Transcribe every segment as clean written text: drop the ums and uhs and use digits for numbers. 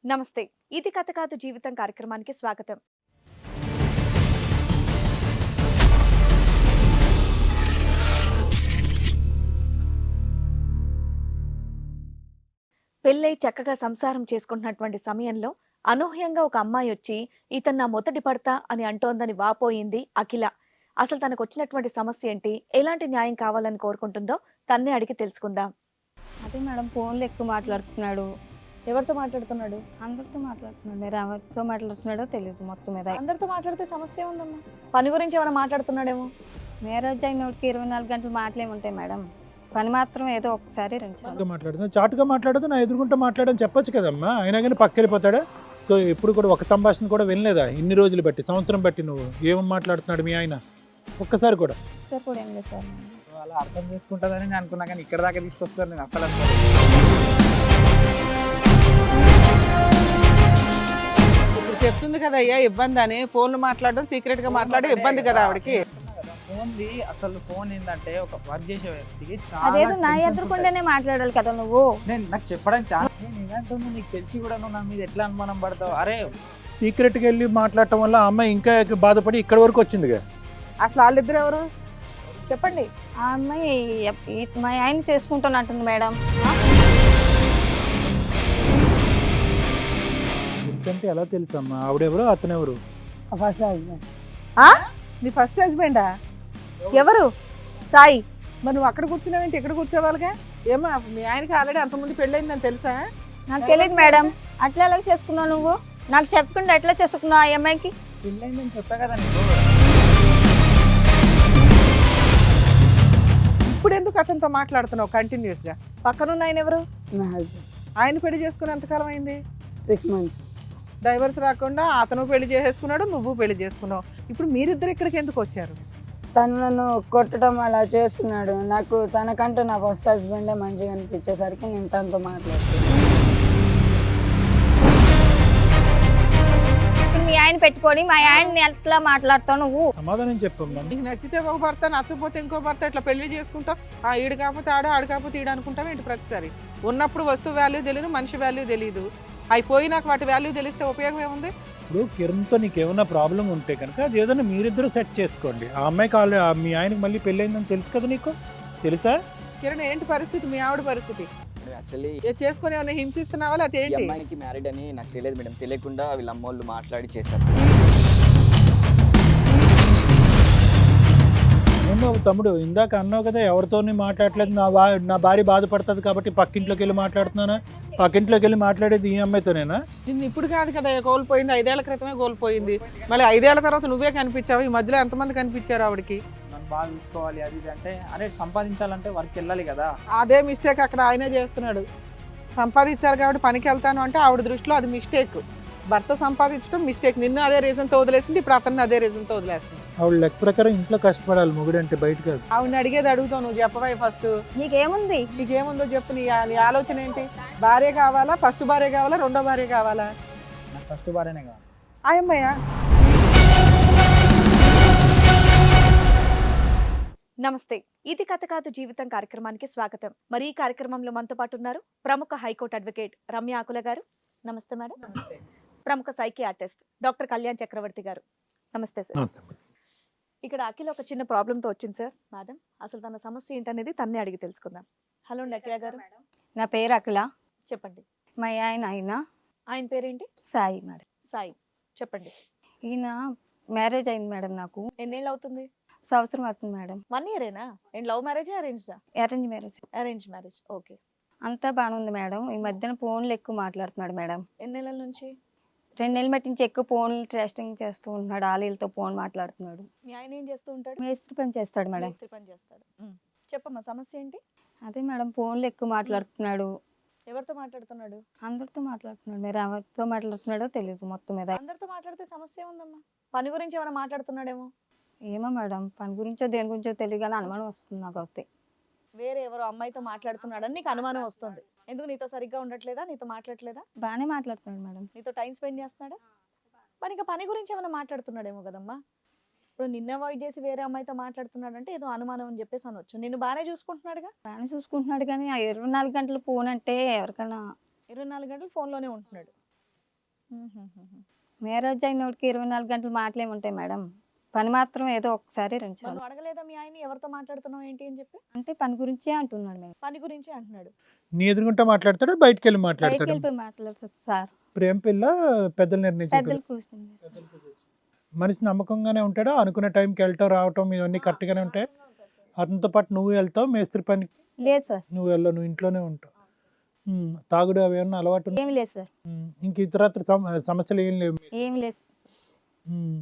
నమస్తే. ఇది కథ కాదు జీవితం కార్యక్రమానికి స్వాగతం. పెళ్ళై చక్కగా సంసారం చేసుకుంటున్నటువంటి సమయంలో అనూహ్యంగా ఒక అమ్మాయి వచ్చి ఇతను నా మొదటి భర్త అని అంటోందని వాపోయింది అఖిల. అసలు తనకొచ్చినటువంటి సమస్య ఏంటి? ఎలాంటి న్యాయం కావాలని కోరుకుంటుందో తన్నే అడిగి తెలుసుకుందాం. అదే మేడం ఫోన్లో ఎక్కువ మాట్లాడుతున్నాడు. ఎవరితో మాట్లాడుతున్నాడు? అందరితో మాట్లాడుతున్నాడు. మరి ఎవరితో మాట్లాడుతున్నాడో తెలియదు మొత్తం మీద. అందరితో మాట్లాడితే సమస్య ఉందమ్మా. పని గురించి ఏమైనా మాట్లాడుతున్నాడేమో. మ్యారేజ్ అయినోడికి 24 గంటలు మాటలేముంటాయి మేడం. పని మాత్రం ఏదో ఒకసారి రెండు సార్లు. మాట్లాడుతున్నా చాటుగా మాట్లాడదు నా ఎదురుకుంటా మాట్లాడని చెప్పొచ్చు కదమ్మా. అయినా కానీ పక్కెళ్ళిపోతాడా? సో ఎప్పుడు కూడా ఒక సంభాషణ కూడా వినలేదా? ఇన్ని రోజులు బట్టి, సంవత్సరం బట్టి నువ్వు ఏం మాట్లాడుతున్నాడు మీ ఆయన ఒక్కసారి కూడా? సార్ కూడా ఏం లేదు సార్. అలా అర్థం చేసుకుంటుందని నేను అనుకున్నా, కానీ ఇక్కడ దాకా తీసుకొస్తారు నేను అసలు అనుకోలేదు. ఇప్పుడు చెప్తుంది కదా అయ్యా ఇబ్బంది అని. ఫోన్లు మాట్లాడడం సీక్రెట్ గా మాట్లాడే ఇబ్బంది కదా ఆవిడకి. ఫోన్ది అసలు ఫోన్ ఏంటంటే ఒక వర్క్ చేసే వ్యక్తికి చాలా అదేదో నా tensions ఎదురుకుండానే మాట్లాడాలి కదా నువ్వు. నేను నాకు చెప్పడం చాలా నేను ఇలాంటి నీకు తెలిసి కూడా నువ్వు నా మీద ఎట్లా అనుమానం పడతావు? అరే సీక్రెట్గా వెళ్ళి మాట్లాడటం వల్ల ఆ అమ్మాయి ఇంకా బాధపడి ఇక్కడి వరకు వచ్చిందిగా. అసలు వాళ్ళిద్దరు ఎవరు చెప్పండి. ఆ అమ్మాయి మా ఆయన చేసుకుంటాను అంటుంది మేడం. ఎందుకంటే ఎలా తెలుసమ్మా ఆవిడెవరు అతనెవరు? First husband. నీ ఫస్ట్ హస్బెండా? ఎవరు? సాయి. మరి నువ్వు అక్కడ కూర్చున్నావేంటి ఇక్కడ కూర్చోవాలిగా? ఏమో మీ ఆయనకి ఆల్రెడీ అంతకుముందు పెళ్ళయిందని తెలుసా? నాకు తెలియదు మేడం. అట్లా ఎలా చేసుకున్నావు నువ్వు? నాకు చెప్పకుండా ఎట్లా చేసుకున్నావు ఆ అమ్మాయికి? పెళ్ళైందని చెప్పా కదా నీకు. ఇప్పుడు ఎందుకు అతనితో మాట్లాడుతున్నావు కంటిన్యూస్ గా? పక్కనున్న ఆయన ఎవరు? నా హస్బెండ్ ఆయన పెళ్లి చేసుకుని ఎంతకాలం అయింది? 6 months. డైవర్స్ రాకుండా అతను పెళ్లి చేసేసుకున్నాడు, నువ్వు పెళ్లి చేసుకున్నావు. ఇప్పుడు మీరిద్దరు ఇక్కడికి ఎందుకు వచ్చారు? తను నన్ను కొట్టడం అలా చేస్తున్నాడు. నాకు తనకంటూ నా ఫస్ట్ హస్బెండే మంచిగా అనిపించేసరికి నేను తనతో మాట్లాడుతున్నాను. ఇప్పుడు మీ ఆయన పెట్టుకొని మా ఆయన్ని ఎట్లా మాట్లాడతావు నువ్వు? సమాధానం చెప్పమ్మా. నీకు నచ్చితే ఒక భర్త, నచ్చకపోతే ఇంకో భర్త, ఇట్లా పెళ్లి చేసుకుంటావు. ఈడు కాకపోతే ఆడు కాకపోతే ఈడు అనుకుంటావు ఏంటి ప్రతిసారి? ఉన్నప్పుడు వస్తువు వాల్యూ తెలియదు, మనిషి వాల్యూ తెలియదు. అయిపోయినాక వాటి వాల్యూ తెలిస్తే ఉపయోగం ఏముంది? ఇప్పుడు కిరణ్తో నీకు ఏమైనా ప్రాబ్లం ఉంటే కనుక అది ఏదైనా మీరిద్దరు సెట్ చేసుకోండి. ఆ అమ్మాయికి మీ ఆయనకి మళ్ళీ పెళ్ళయిందని తెలుసు కదా నీకు? తెలుసా? కిరణ్ ఏంటి పరిస్థితి? మీ ఆవిడ పరిస్థితి యాక్చువల్లీ చేసుకుని ఏమైనా హింసిస్తున్నావా లేకపోతే ఈ ఏంటి? అమ్మాయికి మ్యారీడ్ అని నాకు తెలియదు మేడం. తెలియకుండా వీళ్ళ అమ్మోళ్ళు మాట్లాడి చేశారు. ఏమో తమ్ముడు ఇందాక అన్నావు కదా ఎవరితోని మాట్లాడలేదు, నా భార్య బాధపడుతుంది కాబట్టి పక్కింట్లోకి వెళ్ళి మాట్లాడుతున్నానా? పక్కింట్లోకి వెళ్ళి మాట్లాడేది ఈ అమ్మాయితోనేనా? నిన్ను ఇప్పుడు కాదు కదా కోల్పోయింది, 5 ఏళ్ల క్రితమే కోల్పోయింది. మళ్ళీ 5 ఏళ్ల తర్వాత నువ్వే కనిపించావు. ఈ మధ్యలో ఎంతమంది కనిపించారు ఆవిడకి? నన్ను బాగా చూసుకోవాలి అది ఇది అంటే, అరే సంపాదించాలంటే వర్క్ వెళ్ళాలి కదా. అదే మిస్టేక్ అక్కడ ఆయనే చేస్తున్నాడు. సంపాదించాలి కాబట్టి పనికి వెళ్తాను అంటే ఆవిడ దృష్టిలో అది మిస్టేక్. భర్త సంపాదించడం మిస్టేక్. నిన్ను అదే రీజన్తో వదిలేసింది, ఇప్పుడు అతన్ని అదే రీజన్తో వదిలేస్తుంది. ఆవిడ లెక్క ప్రకారం ఇంట్లో కష్టపడాలి, మొగుడంటే బయట కాదు. ఆవిడని అడిగేది అడుగుతావు, నువ్వు చెప్పవా ఫస్ట్? నీకేముంది? నీకేముందో చెప్పు. నీ ఆలోచన ఏంటి? భార్య కావాలా? ఫస్ట్ భార్య కావాలా? రెండో భార్య కావాలా? నాకు ఫస్ట్ భార్యనే కావాలి. ఆ అమ్మాయ నమస్తే. ఇది కథ కాదు జీవితం కార్యక్రమానికి స్వాగతం. మరి ఈ కార్యక్రమంలో మనతో పాటు ఉన్నారు ప్రముఖ హైకోర్టు అడ్వకేట్ రమ్య ఆకుల గారు. నమస్తే మేడం. ప్రముఖ సైకియాట్రిస్ట్ డాక్టర్ కళ్యాణ్ చక్రవర్తి గారు. నమస్తే సార్. ఇక్కడ అఖిల ఒక చిన్న ప్రాబ్లంతో వచ్చింది సార్. మేడం అసలు తన సమస్య ఏంటనేది తన్నే అడిగి తెలుసుకుందాం. హలో అండి అఖిల గారు. నా పేరు అఖిల. చెప్పండి. మా ఆయన ఆయన పేరేంటి? సాయి మేడం. సాయి. చెప్పండి. ఈయన మ్యారేజ్ అయింది మేడం. నాకు ఎన్నేళ్ళు అవుతుంది? సంవత్సరం అవుతుంది మేడం. 1 yearేనా? ఏంటి లవ్ మ్యారేజా అరేంజ్డా? Arrange marriage. Arrange marriage. Okay. అంతా బాగానే ఉంది మేడం. ఈ మధ్యన ఫోన్లు ఎక్కువ మాట్లాడుతున్నాడు మేడం. ఎన్ని నెలల నుంచి? 2 నెలల మట్టి నుంచి ఎక్కువ ఫోన్లు టెస్టింగ్ చేస్తూ ఉంటున్నాడు. ఆలీలతో ఫోన్ మాట్లాడుతున్నాడు. మీ ఆయన ఏం చేస్తూ ఉంటాడు? మేస్త్రి పని చేస్తాడు మేడం. మేస్త్రి పని చేస్తాడు. చెప్పమ్మా సమస్య ఏంటి? అదే మేడం ఫోన్లు ఎక్కువ మాట్లాడుతున్నాడు. ఎవరితో మాట్లాడుతున్నాడు? అందరితో మాట్లాడుతున్నాడు. మరి ఎవరితో మాట్లాడుతున్నాడో తెలియదు మొత్తం మీద. అందరితో మాట్లాడితే సమస్య ఉందమ్మా. పని గురించి ఏమైనా మాట్లాడుతున్నాడేమో. ఏమో మేడం పని గురించో దేని గురించో తెలియదు కానీ అనుమానం వస్తుంది నాకు అయితే. వేరే ఎవరో అమ్మాయితో మాట్లాడుతున్నాడని నీకు అనుమానం వస్తుంది. ఎందుకు నీతో సరిగ్గా ఉండట్లేదా? నీతో మాట్లాడట్లేదా? బాగానే మాట్లాడుతున్నాడు మేడం. నీతో టైం స్పెండ్ చేస్తున్నాడా? మరి ఇంకా పని గురించి ఏమైనా మాట్లాడుతున్నాడేమో కదమ్మా. ఇప్పుడు నిన్న అవాయిడ్ చేసి వేరే అమ్మాయితో మాట్లాడుతున్నాడంటే ఏదో అనుమానం అని చెప్పేసి అనొచ్చు. నిన్ను బాగానే చూసుకుంటున్నాడుగా? బాగానే చూసుకుంటున్నాడు కానీ ఆ 24 గంటలు ఫోన్ అంటే ఎవరికైనా 24 గంటలు ఫోన్లోనే ఉంటున్నాడు. మ్యారేజ్ అయినోడికి 24 గంటలు మాటలేముంటాయి మేడం. పని మాత్రం ఏదో ఒకసారి రెండు సార్లు. నువ్వు అడగలేదా మీ ఆయన ఎవరితో మాట్లాడుతున్నావు ఏంటి అని చెప్పి? అంటే పని గురించే అంటున్నాడు మేడం. పని గురించి అంటున్నాడు. నీ ఎదురుగుంటా మాట్లాడతాడా బయటికి వెళ్ళి బయటికి మాట్లాడతాడు? వెళ్ళిపోయి మాట్లాడుతుంది సార్. ప్రేమ పిల్ల పెద్దలు నిర్ణయించారు. పెద్దలు కూర్చుంది. మనిషి నమ్మకంగానే ఉంటాడా? అనుకున్న టైంకి వెళ్ళటం రావటం ఇవన్నీ కరెక్ట్గానే ఉంటాయి? అతనితో పాటు నువ్వు వెళ్తావు మేస్త్రి పనికి? లేదు సార్. నువ్వు వెళ్ళవు, నువ్వు ఇంట్లోనే ఉంటావు. తాగుడు అవి ఏమన్నా అలవాటు ఉందా? ఏమి లేదు సార్. ఇంక ఇతరత్ర సమస్యలు ఏం లేవు. ఏమి లేదు. ఉమ్.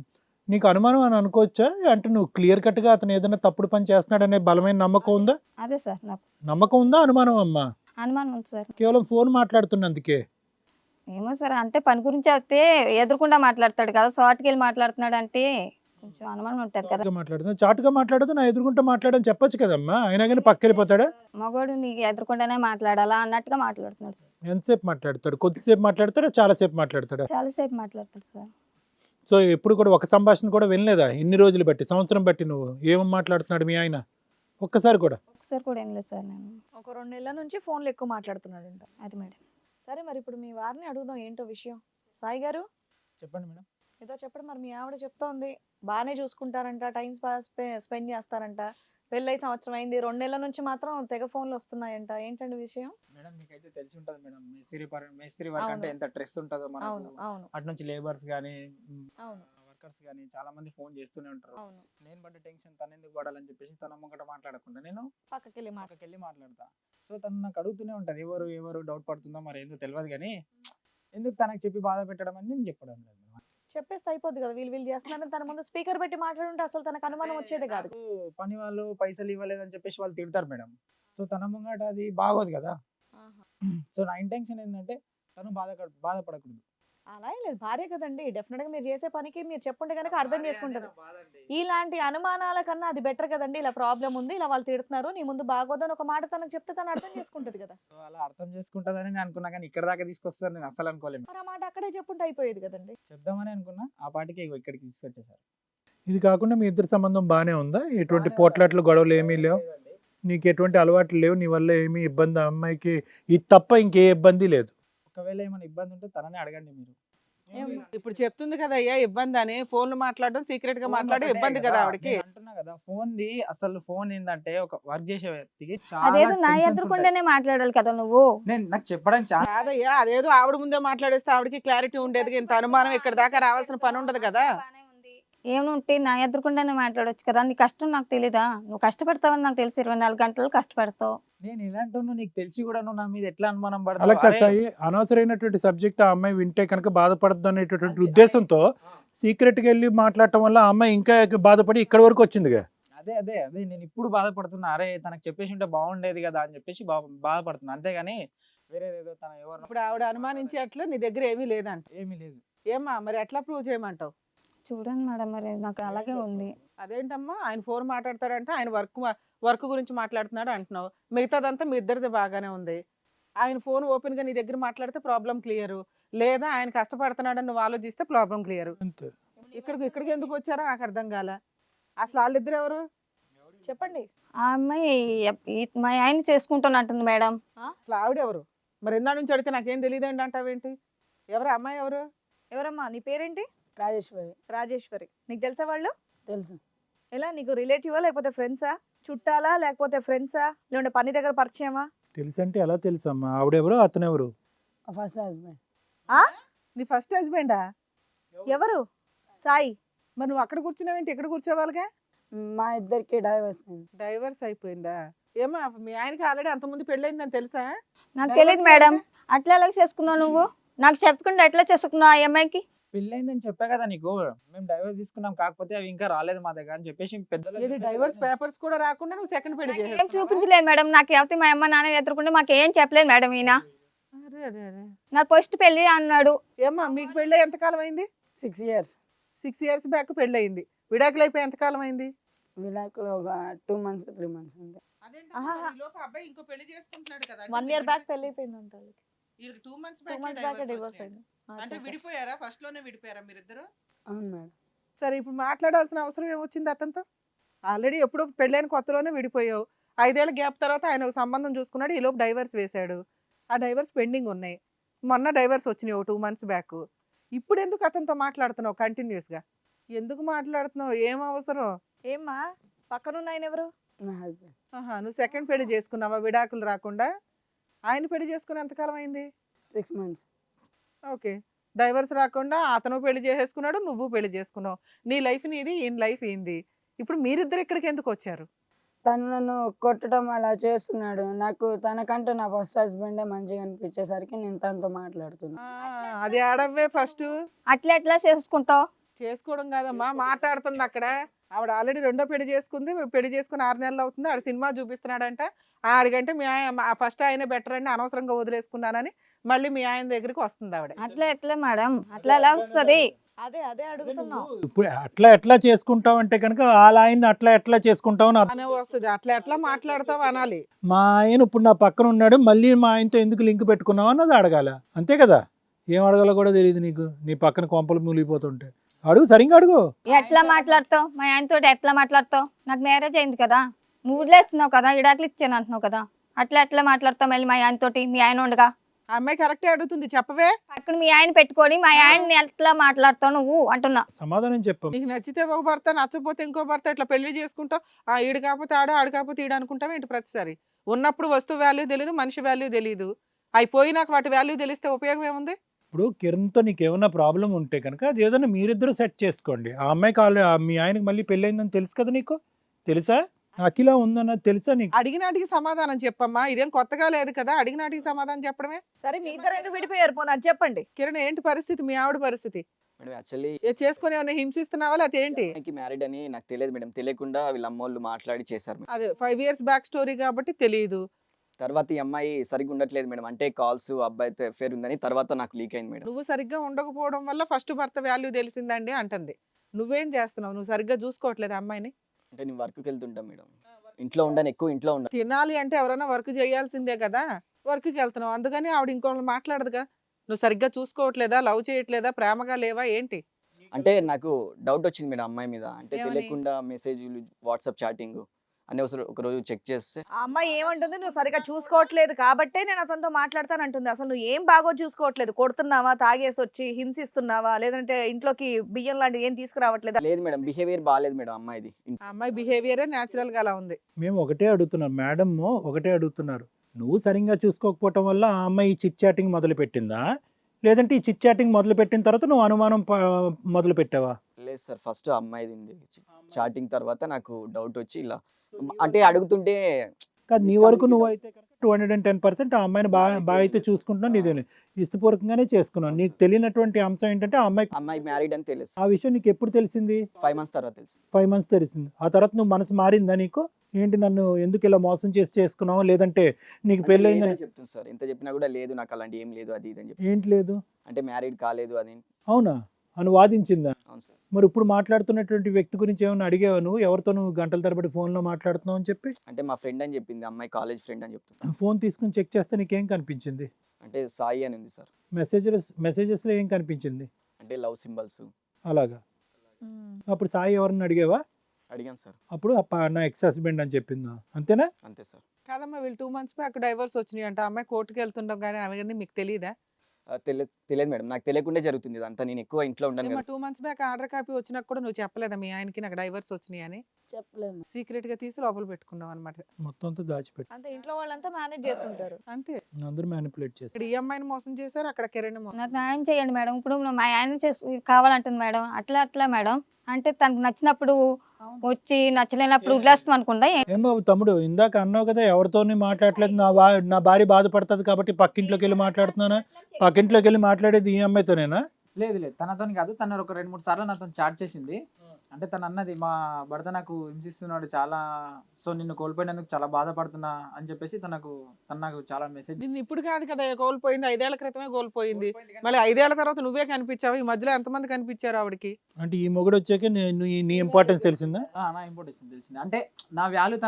నీకు అనుమానం అని అనుకోవచ్చా? అంటే నువ్వు క్లియర్ కట్గా అతను ఏదైనా తప్పుడు పని చేస్తున్నాడనే బలమైన నమ్మకం ఉందా? అదే సార్ నాకు నమ్మకం ఉందా అనుమానం అమ్మా? అనుమానం ఉంది సార్. కేవలం ఫోన్ మాట్లాడుతున్నందుకే? ఏమో సార్, అంటే పని గురించి అయితే ఎదురుకుండా మాట్లాడతాడు కదా, షార్ట్కి వెళ్ళి మాట్లాడుతున్నాడు అంటే కొంచెం అనుమానం ఉంటుంది కదా. మాట్లాడుతున్నా చాటుగా మాట్లాడదు, నా ఎదురుకుంటా మాట్లాడని చెప్పొచ్చు కదమ్మా. అయినా కానీ పక్క వెళ్ళిపోతాడా? మగోడు నీకు ఎదురుకుండానే మాట్లాడాలా అన్నట్టుగా మాట్లాడుతున్నాడు సార్. ఎంతసేపు మాట్లాడతాడు? కొద్దిసేపు మాట్లాడతాడా చాలాసేపు మాట్లాడతాడా? చాలాసేపు మాట్లాడతాడు సార్. సో ఎప్పుడు కూడా ఒక సంభాషణ కూడా వినలేదా? ఇన్ని రోజులు బట్టి, సంవత్సరం బట్టి నువ్వు ఏం మాట్లాడుతున్నాడు మీ ఆయన? ఒక్కసారి కూడా? ఒకసారి కూడా ఏం లేదు సార్. నేను ఒక 2 నెలల నుంచి ఫోన్లో ఎక్కువ మాట్లాడుతున్నాడంట. అది మేడం. సరే మరి ఇప్పుడు మీ వారిని అడుగుదాం ఏంటో విషయం. సాయి గారు చెప్పండి మేడం. ఏదో చెప్పడం మరి మీ ఆవిడ చెప్తోంది. బాగానే చూసుకుంటారంట, టైం స్పెండ్ చేస్తారంట. పెళ్ళై సంవత్సరం అయింది, 2 నెలల నుంచి మాత్రం తెగ ఫోన్లు వస్తున్నాయంట. ఏంటండి విషయం? మేడం మీకైతే తెలిసి ఉంటుంది మేడం, మేస్త్రి వర్క్ అంటే అవును. ఎంత స్ట్రెస్ ఉంటుందో అవును మనకు. అవును అటు నుంచి లేబర్స్ కానీ అవును వర్కర్స్ కానీ చాలా మంది ఫోన్ చేస్తూనే ఉంటారు. అవును. నేను పడ్డ టెన్షన్ తను ఎందుకు పడాలని చెప్పేసి తన ముంగట మాట్లాడకుండా నేను పక్కకెళ్ళి మాట. పక్కకి వెళ్ళి మాట్లాడతా. సో తను నాకు అడుగుతూనే ఉంటది, ఎవరు ఎవరు డౌట్ పడుతుందో మరి ఏందో తెలియదు కానీ ఎందుకు తనకు చెప్పి బాధ పెట్టడం అని నేను చెప్పడం లేదు. చెప్పేస్తే అయిపోద్ది కదా. వీళ్ళు చేస్తున్నారని తన ముందు స్పీకర్ పెట్టి మాట్లాడుంటే అసలు తనకు అనుమానం వచ్చేది కాదు. నాకు పని వాళ్ళు పైసలు ఇవ్వలేదని చెప్పేసి వాళ్ళు తిడతారు మేడం. సో తన ముంగట అది బాగోదు కదా. సో నా ఇంటెన్షన్ ఏంటంటే తను బాధపడకూడదు. అలా ఏం లేదు, భార్య కదండి. డెఫినెట్ గా మీరు చేసే పనికి మీరు చెప్పుంటే కనుక అర్థం చేసుకుంటారు. ఇలాంటి అనుమానాల కన్నా అది బెటర్ కదండి. ఇలా ప్రాబ్లం ఉంది, ఇలా వాళ్ళు తిడుతున్నారు, నీ ముందు బాగోదని ఒక మాట తనకు చెప్తే తను అర్థం చేసుకుంటది కదా. సో అలా అర్థం చేసుకుంటుందని నేను అనుకున్నా కానీ ఇక్కడ దాకా తీసుకొస్తారు నేను అసలు అనుకోలేదు. మరి ఆ మాట అక్కడే చెప్పుంటే అయిపోయేది కదండి. చెప్దామని అనుకున్నా, ఆ పాటికి ఇగో ఇక్కడికి తీసుకొచ్చేసారు. ఇది కాకుండా మీ ఇద్దరి సంబంధం బాగానే ఉందా? ఎటువంటి పోట్లాట్లు గొడవలు ఏమీ లేవు? నీకు ఎటువంటి అలవాట్లు లేవు? నీ వల్ల ఏమీ ఇబ్బంది ఆ అమ్మాయికి ఇది తప్ప ఇంకే ఇబ్బంది లేదు? ఒకవేళ ఏమైనా ఇబ్బంది ఉంటే తననే అడగండి మీరు. ఇప్పుడు చెప్తుంది కదా అయ్యా ఇబ్బంది అని. ఫోన్లు మాట్లాడడం సీక్రెట్ గా మాట్లాడే ఇబ్బంది కదా ఆవిడకి. నేను అంటున్నా కదా, అసలు ఫోన్ ఏంటంటే ఒక వర్క్ చేసే వ్యక్తికి అదేదో నా tensions ఎదురుకుండానే మాట్లాడాలి కదా నువ్వు. ఉంటాయి. నాకు చెప్పడం చాలా కాదయ్యా, అదేదో ఆవిడ ముందే మాట్లాడేస్తే ఆవిడకి క్లారిటీ ఉండేది. ఇంత అనుమానం ఇక్కడ దాకా రావాల్సిన పని ఉండదు కదా. ఏముంటే నా ఎదురుకుండానే మాట్లాడొచ్చు కదా. నీ కష్టం నాకు తెలీదా? నువ్వు కష్టపడతావని నాకు తెలుసు. 24 గంటలు కష్టపడతావు. నేను ఇలాంటి నీకు తెలిసి కూడా నువ్వు నా మీద ఎట్లా అనుమానం అలా పడతావు? కాదు, అనవసరమైనటువంటి సబ్జెక్ట్ ఆ అమ్మాయి వింటే కనుక బాధపడద్దు అనేటటువంటి ఉద్దేశంతో సీక్రెట్గా వెళ్ళి మాట్లాడటం వల్ల ఆ అమ్మాయి ఇంకా బాధపడి ఇక్కడ వరకు వచ్చిందిగా. అదే అదే అదే నేను ఇప్పుడు బాధపడుతున్నా. అరే తనకు చెప్పేసి ఉంటే బాగుండేది కదా అని చెప్పేసి బాధపడుతున్నా. అంతేగాని వేరేదేదో తన ఎవరు ఇప్పుడు ఆవిడ అనుమానించే అట్లా నీ దగ్గర ఏమీ లేదంట. ఏమీ లేదు. ఏమ్మా మరి ఎట్లా ప్రూవ్ చేయమంటావు? చూడండి మేడం, మరి నాకు అలాగే ఉంది. అదేంటమ్మా, ఆయన ఫోన్ మాట్లాడతాడంటే ఆయన వర్క్ గురించి మాట్లాడుతున్నాడు అంటున్నావు. మిగతాదంతా మీ ఇద్దరిది బాగానే ఉంది. ఆయన ఫోన్ ఓపెన్ గా నీ దగ్గర మాట్లాడితే ప్రాబ్లం క్లియర్, లేదా ఆయన కష్టపడుతున్నాడని నువ్వు ఆలోచిస్తే ప్రాబ్లం క్లియర్. అంతే. ఇక్కడికి ఎందుకు వచ్చారో నాకు అర్థం కాల. అసలు వాళ్ళిద్దరు ఎవరు చెప్పండి. ఆ అమ్మాయి మా ఆయన చేసుకుంటానంటుంది మేడం. అసలు ఆవిడ ఎవరు? మరి ఎందా నుంచి అడిగితే నాకేం తెలియదండి అంటావేంటి? ఎవరు అమ్మాయి ఎవరు? ఎవరమ్మా నీ పేరేంటి? రాజేశ్వరి. రాజేశ్వరి. నీకు తెలుసా వాళ్ళు? తెలుసు. ఎలా, నీకు రిలేటివా లేకపోతే ఫ్రెండ్సా? చుట్టాలా లేకపోతే ఫ్రెండ్సా? లేదంటే పని దగ్గర పరిచయమా? తెలుసు అంటే ఎలా తెలుసమ్మా? ఆవిడెవరు అతనెవరు? First husband. నీ ఫస్ట్ హస్బెండా? ఎవరు? సాయి. మరి నువ్వు అక్కడ కూర్చున్నావేంటి, ఇక్కడ కూర్చోవాలిగా? మా ఇద్దరికి డైవర్స్ అయింది. డైవర్స్ అయిపోయిందా? ఏమో మీ ఆయనకి ఆల్రెడీ అంతకుముందు పెళ్ళయిందని తెలుసా? నాకు తెలియదు మేడం. అట్లా ఎలా చేసుకున్నావు నువ్వు? నాకు చెప్పకుండా ఎట్లా చేసుకున్నావు ఆ అమ్మాయికి? పెళ్ళైందని చెప్పా కదా నీకు. మేము డైవర్స్ తీసుకున్నాం, కాకపోతే అవి ఇంకా రాలేదు మా దగ్గర అని చెప్పేసి పెద్దలు ఇది డైవర్స్ పేపర్స్ కూడా రాకుండా నువ్వు సెకండ్ పెళ్లి ఏం చేసేస్తావా? చూపించలేదు మేడం. నాకు ఎవరి మా అమ్మ నాన్న ఎదురుకుంటే మాకు ఏం చెప్పలేదు మేడం. ఈయన అరే అరే అరే. నా ఫస్ట్ పెళ్లి అన్నాడు. ఏమ్మా మీకు పెళ్ళి ఎంతకాలం అయింది? 6 years. 6 years బ్యాక్ పెళ్ళి అయింది. విడాకులు అయిపోయి ఎంతకాలం అయింది? విడాకులు ఒక 2 months 3 months ఉంది. అబ్బాయి ఇంకో పెళ్లి చేసుకుంటున్నాడు కదా. 1 year బ్యాక్ పెళ్లి అయిపోయింది అంట. 2 months 2 months బ్యాక్ డివోర్స్ అయింది. అంటే విడిపోయారా? ఫస్ట్ లోనే విడిపోయారా మీరిద్దరు? అవును మేడం. సరే ఇప్పుడు మాట్లాడాల్సిన అవసరం ఏమొచ్చింది అతనితో? ఆల్రెడీ ఎప్పుడో పెళ్ళైన కొత్తలోనే విడిపోయావు. 5 ఏళ్ల గ్యాప్ తర్వాత ఆయన ఒక సంబంధం చూసుకున్నాడు. ఈలోపు డైవర్స్ వేశాడు. ఆ డైవర్స్ పెండింగ్ ఉన్నాయి. మొన్న డైవర్స్ వచ్చినాయి 2 months బ్యాక్. ఇప్పుడు ఎందుకు అతనితో మాట్లాడుతున్నావు కంటిన్యూస్ గా? ఎందుకు మాట్లాడుతున్నావు? ఏం అవసరం? ఏమ్మా పక్కనున్న ఆయన ఎవరు? నా హస్బెండ్. ఆహా, నువ్వు సెకండ్ పెళ్లి చేసుకున్నావా విడాకులు రాకుండా? ఆయన పెళ్లి చేసుకుని ఎంతకాలం అయింది? 6 months. ఓకే. డైవర్స్ రాకుండా అతను పెళ్లి చేసేసుకున్నాడు, నువ్వు పెళ్లి చేసుకున్నావు. నీ లైఫ్ నీది, ఈయన లైఫ్ ఏంది. ఇప్పుడు మీరిద్దరు ఇక్కడికి ఎందుకు వచ్చారు? తను నన్ను కొట్టడం అలా చేస్తున్నాడు. నాకు తనకంటే నా ఫస్ట్ హస్బెండే మంచిగా అనిపించేసరికి నేను తనతో మాట్లాడుతున్నా. అది ఆడవ్వే ఫస్ట్. అట్లా ఎట్లా చేసుకుంటావు? చేసుకోవడం కాదమ్మా, మాట్లాడుతుంది అక్కడ. ఆవిడ ఆల్రెడీ రెండో పెళ్లి చేసుకుంది, పెళ్లి చేసుకుని 6 నెలలు అవుతుంది. ఆడ సినిమా చూపిస్తున్నాడంట. ఆడికంటే మీ ఆయన ఫస్ట్ ఆయనే బెటర్ అండి, అనవసరంగా వదిలేసుకున్నానని మళ్ళీ మీ ఆయన దగ్గరికి వస్తుంది ఆవిడ. అట్లా ఎట్లా మేడం? అట్లా ఎలా వస్తుంది? అదే అదే అడుగుతున్నాం. ఇప్పుడు అట్లా ఎట్లా చేసుకుంటావు అంటే కనుక వాళ్ళ ఆయన్ని అట్లా ఎట్లా చేసుకుంటావు అని అనే వస్తుంది. అట్లా ఎట్లా మాట్లాడతావు అనాలి. మా ఆయన ఇప్పుడు నా పక్కన ఉన్నాడు, మళ్ళీ మా ఆయనతో ఎందుకు లింక్ పెట్టుకున్నావు అన్నది అడగాల. అంతే కదా? ఏం అడగాలో కూడా తెలియదు నీకు. నీ పక్కన కొంపలు మూలిగిపోతుంటే అడుగు, సరిగ్గా అడుగు. ఎట్లా మాట్లాడతావు? మా ఆయనతో ఎట్లా మాట్లాడతావు? నాకు మ్యారేజ్ అయింది కదా, నువ్వు వదిలేస్తున్నావు కదా, ఇడాకులు ఇచ్చాను అంటున్నావు కదా, అట్లా ఎట్లా మాట్లాడతావు మళ్ళీ మా ఆయనతోటి? మీ ఆయన ఉండగా ఆ అమ్మాయి కరెక్టే అడుగుతుంది, చెప్పవే. పక్కన మీ ఆయన పెట్టుకొని మా ఆయన్ని ఎట్లా మాట్లాడతావు నువ్వు అంటున్నా. సమాధానం చెప్పు. నీకు నచ్చితే ఒక భర్త, నచ్చపోతే ఇంకో భర్త, ఇట్లా పెళ్లి చేసుకుంటావు. ఈడు కాకపోతే ఆడు కాకపోతే ఈడు అనుకుంటావు ఏంటి ప్రతిసారి? ఉన్నప్పుడు వస్తువు వాల్యూ తెలియదు, మనిషి వాల్యూ తెలియదు. అయిపోయినాక వాటి వాల్యూ తెలిస్తే ఉపయోగం ఏముంది? ఇప్పుడు కిరణ్తో నీకు ఏమన్నా ప్రాబ్లం ఉంటే కనుక అది ఏదైనా మీరిద్దరూ సెట్ చేసుకోండి. ఆ అమ్మాయికి మీ ఆయనకి మళ్ళీ పెళ్ళయిందని తెలుసు కదా నీకు? తెలుసా? అఖిల ఉందన్నది తెలుసా నీకు? అడిగినాటికి సమాధానం చెప్పమ్మా, ఇదేం కొత్తగా లేదు కదా. అడిగినాటికి సమాధానం చెప్పడమే. సరే మీ ఇద్దరు ఎందుకు విడిపోయారు? పోనీ అది చెప్పండి. కిరణ్, ఏంటి పరిస్థితి? మీ ఆవిడ పరిస్థితి మేడం యాక్చువల్లీ చేసుకుని ఏమైనా హింసిస్తున్నావా లేకపోతే ఏంటి? మ్యారీడ్ అని నాకు తెలియదు మేడం. తెలియకుండా వీళ్ళ అమ్మోళ్ళు మాట్లాడి చేశారు మేడం. అదే 5 years బ్యాక్ స్టోరీ కాబట్టి తెలియదు. తర్వాత ఈ అమ్మాయి సరిగ్గా ఉండట్లేదు మేడం. అంటే కాల్స్ అబ్బాయితో ఎఫేర్ ఉందని తర్వాత నాకు లీక్ అయింది మేడం. నువ్వు సరిగ్గా ఉండకపోవడం వల్ల ఫస్ట్ భర్త వాల్యూ తెలిసిందండి అంటుంది. నువ్వేం చేస్తున్నావు? నువ్వు సరిగ్గా చూసుకోవట్లేదు అమ్మాయిని. అంటే నేను వర్క్కి వెళ్తుంటాం మేడం. ఇంట్లో ఉండను, ఎక్కువ ఇంట్లో ఉండను. తినాలి అంటే ఎవరైనా వర్క్ చేయాల్సిందే కదా. వర్క్కి వెళ్తున్నావు, అందుకని ఆవిడ ఇంకోళ్ళు మాట్లాడదుగా. నువ్వు సరిగ్గా చూసుకోవట్లేదా, లవ్ చేయట్లేదా, ప్రేమగా లేవా ఏంటి? అంటే నాకు డౌట్ వచ్చింది మేడం అమ్మాయి మీద. అంటే ఏమని? తెలియకుండా మెసేజ్లు, వాట్సాప్ చాటింగ్ అని ఒక రోజు చెక్ చేస్తే ఆ అమ్మాయి ఏమంటుంది? నువ్వు సరిగా చూసుకోవట్లేదు కాబట్టే నేను అతనితో మాట్లాడతాను అంటుంది. అసలు నువ్వు ఏం బాగో చూసుకోవట్లేదు. కొడుతున్నావా, తాగేసి వచ్చి హింసిస్తున్నావా, లేదంటే ఇంట్లోకి బియ్యం లాంటివి ఏం తీసుకురావట్లేదా? లేదు మేడం, బిహేవియర్ బాగాలేదు మేడం అమ్మాయిది. ఆ అమ్మాయి బిహేవియరే న్యాచురల్ గా అలా ఉంది. మేము ఒకటే అడుగుతున్నాం, మేడం ఒకటే అడుగుతున్నారు. నువ్వు సరిగ్గా చూసుకోకపోవటం వల్ల ఆ అమ్మాయి ఈ చిట్ చాటింగ్ మొదలు పెట్టిందా, లేదంటే ఈ చిట్ చాటింగ్ మొదలు పెట్టిన తర్వాత నువ్వు అనుమానం మొదలు పెట్టావా? లేదు సార్, ఫస్ట్ అమ్మాయిది ఉంది చాటింగ్. తర్వాత నాకు డౌట్ వచ్చి ఇలా అంటే అడుగుతుంటే కాదు, నీ వరకు నువ్వు అయితే 210% ఆ అమ్మాయిని బాగా అయితే చూసుకుంటున్నావు. నీదే ఇష్టపూర్వకంగానే చేసుకున్నావు. నీకు తెలియనటువంటి అంశం ఏంటంటే ఆ అమ్మాయి మ్యారీడ్ అని తెలుసు. ఆ విషయం నీకు ఎప్పుడు తెలిసింది? 5 months తర్వాత తెలుసు. 5 months తెలిసింది. ఆ తర్వాత నువ్వు మనసు మారిందా నీకు? ఏంటి నన్ను ఎందుకు ఇలా మోసం చేసి చేసుకున్నావు, లేదంటే నీకు పెళ్ళయిందని చెప్తుంది సార్. ఎంత చెప్పినా కూడా లేదు, నాకు అలాంటి ఏం లేదు, అది ఇది అని చెప్పి. ఏంటి లేదు? అంటే మ్యారీడ్ కాలేదు అది. అవునా అని వాదించిందా? అవును సార్. మరి ఇప్పుడు మాట్లాడుతున్నటువంటి వ్యక్తి గురించి ఏమైనా అడిగావా నువ్వు? ఎవరితో నువ్వు గంటల తరబడి ఫోన్లో మాట్లాడుతున్నావు అని చెప్పి? అంటే మా ఫ్రెండ్ అని చెప్పింది, అమ్మాయి కాలేజ్ ఫ్రెండ్ అని చెప్తుంది. ఫోన్ తీసుకుని చెక్ చేస్తే నీకేం కనిపించింది? అంటే సాయి అని ఉంది సార్. మెసేజెస్లో ఏం కనిపించింది? అంటే లవ్ సింబల్స్. అలాగా? అప్పుడు సాయి ఎవరన్నా అడిగావా? అడిగాను సార్. అప్పుడు నా ఎక్స్ హస్బెండ్ అని చెప్పిందా? అంతేనా? అంతే సార్. కాదమ్మా, వీళ్ళు 2 months బ్యాక్ డైవర్స్ వచ్చినాయి అంట. అమ్మాయి కోర్టుకి వెళ్తుండవు కానీ అవన్నీ మీకు తెలియదా? తెలియదు మేడం, నాకు తెలియకుండా జరుగుతుంది ఇదంతా. నేను ఎక్కువ ఇంట్లో ఉండను కదా. 2 months బ్యాక్ ఆర్డర్ కాపీ వచ్చినా కూడా నువ్వు చెప్పలేదా మీ ఆయనకి నాకు డైవర్స్ వచ్చినాయి అని? చెప్పలేము. సీక్రెట్ గా తీసి లోపల పెట్టుకున్నావు అనమాట. మొత్తం అంతా దాచిపెట్టి అంతే, ఇంట్లో వాళ్ళంతా మేనేజ్ చేస్తుంటారు. అంతే. అందరూ మ్యానిపులేట్ చేస్తారు. ఇక్కడ ఈ అమ్మాయిని మోసం చేశారు, అక్కడ కిరణ్ మోసం. నాకు న్యాయం చేయండి మేడం. ఇప్పుడు మా ఆయన కావాలంటుంది మేడం. అట్లా మేడం అంటే తనకు నచ్చినప్పుడు వచ్చి, నచ్చలేనప్పుడు వదిలేస్తాం అనుకుందా? ఏం బాబు తమ్ముడు, ఇందాక అన్నావు కదా ఎవరితోని మాట్లాడలేదు, నా భార్య బాధపడుతుంది కాబట్టి పక్కింట్లోకి వెళ్ళి మాట్లాడుతున్నానా? పక్కింట్లోకి వెళ్ళి మాట్లాడేది ఈ అమ్మాయితోనేనా? లేదు తనతో కాదు. తను ఒక 2-3 సార్లు నాతో చాట్ చేసింది. అంటే తను అన్నది, మా భర్త నాకు హింసిస్తున్నాడు చాలా, సో నిన్ను కోల్పోయినందుకు చాలా బాధపడుతున్నా అని చెప్పేసి తను నాకు చాలా మెసేజ్. నిన్ను ఇప్పుడు కాదు కదా కోల్పోయింది, 5 ఏళ్ల క్రితమే కోల్పోయింది. మళ్ళీ 5 ఏళ్ల తర్వాత నువ్వే కనిపించావు. ఈ మధ్యలో ఎంతమంది కనిపించారు ఆవిడకి? అంటే ఈ మొగుడు వచ్చాక నీ ఇంపార్టెన్స్ తెలిసిందా? నా ఇంపార్టెన్స్ తెలిసింది. అంటే నా వాల్యూ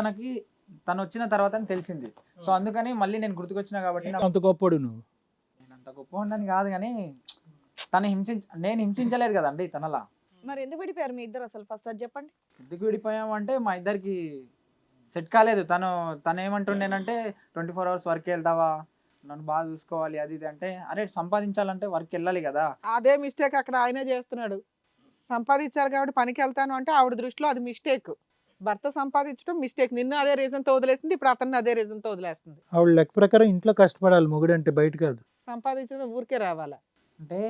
తను వచ్చిన తర్వాత తెలిసింది. సో అందుకని మళ్ళీ నేను గుర్తుకొచ్చినా కాబట్టి అంత గొప్పడు నువ్వు? నేను అంత గొప్ప ఉండని కాదు కానీ నేను హింసించలేదు కదండి తనలా. మరి ఎందుకు విడిపోయారు మీ ఇద్దరు అసలు? ఫస్ట్ అది చెప్పండి. ఎందుకు విడిపోయాము అంటే మా ఇద్దరికి సెట్ కాలేదు. తను ఏమంటుండేనంటే 24 hours వర్క్ వెళ్తావా, నన్ను బాగా చూసుకోవాలి అది ఇది అంటే, అరే సంపాదించాలంటే వర్క్ వెళ్ళాలి కదా. అదే మిస్టేక్ అక్కడ ఆయనే చేస్తున్నాడు. సంపాదించాలి కాబట్టి పనికి వెళ్తాను అంటే ఆవిడ దృష్టిలో అది మిస్టేక్. భర్త సంపాదించడం మిస్టేక్. నిన్ను అదే రీజన్తో వదిలేస్తుంది, ఇప్పుడు అతన్ని అదే రీజన్తో వదిలేస్తుంది. ఆవిడ లెక్క ప్రకారం ఇంట్లో కష్టపడాలి మొగుడు అంటే, బయట కాదు. సంపాదించడం ఊరికే రావాలా? అంటే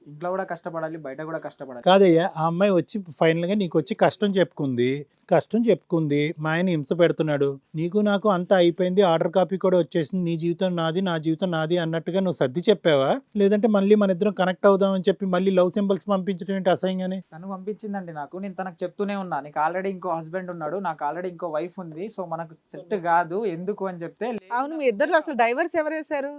ఇంట్లో కూడా కష్టపడాలి, బయట కూడా కష్టపడాలి. కాదయ్యా, ఆ అమ్మాయి వచ్చి ఫైనల్గా నీకు వచ్చి కష్టం చెప్పుకుంది, మా ఆయన హింస పెడుతున్నాడు, నీకు నాకు అంతా అయిపోయింది, ఆర్డర్ కాపీ కూడా వచ్చేసింది, నీ జీవితం నాది, నా జీవితం నాది అన్నట్టుగా నువ్వు సర్ది చెప్పావా? లేదంటే మళ్ళీ మన ఇద్దరం కనెక్ట్ అవుదామని చెప్పి మళ్ళీ లవ్ సింబల్స్ పంపించడం ఏంటి అసహ్యంగానే? తను పంపించిందండి నాకు. నేను తనకు చెప్తూనే ఉన్నా, నీకు ఆల్రెడీ ఇంకో హస్బెండ్ ఉన్నాడు, నాకు ఆల్రెడీ ఇంకో వైఫ్ ఉంది, సో మనకు సెట్ కాదు ఎందుకు అని చెప్తే, అవును, మీ ఇద్దరు అసలు డైవర్స్ ఎవరు వేశారు?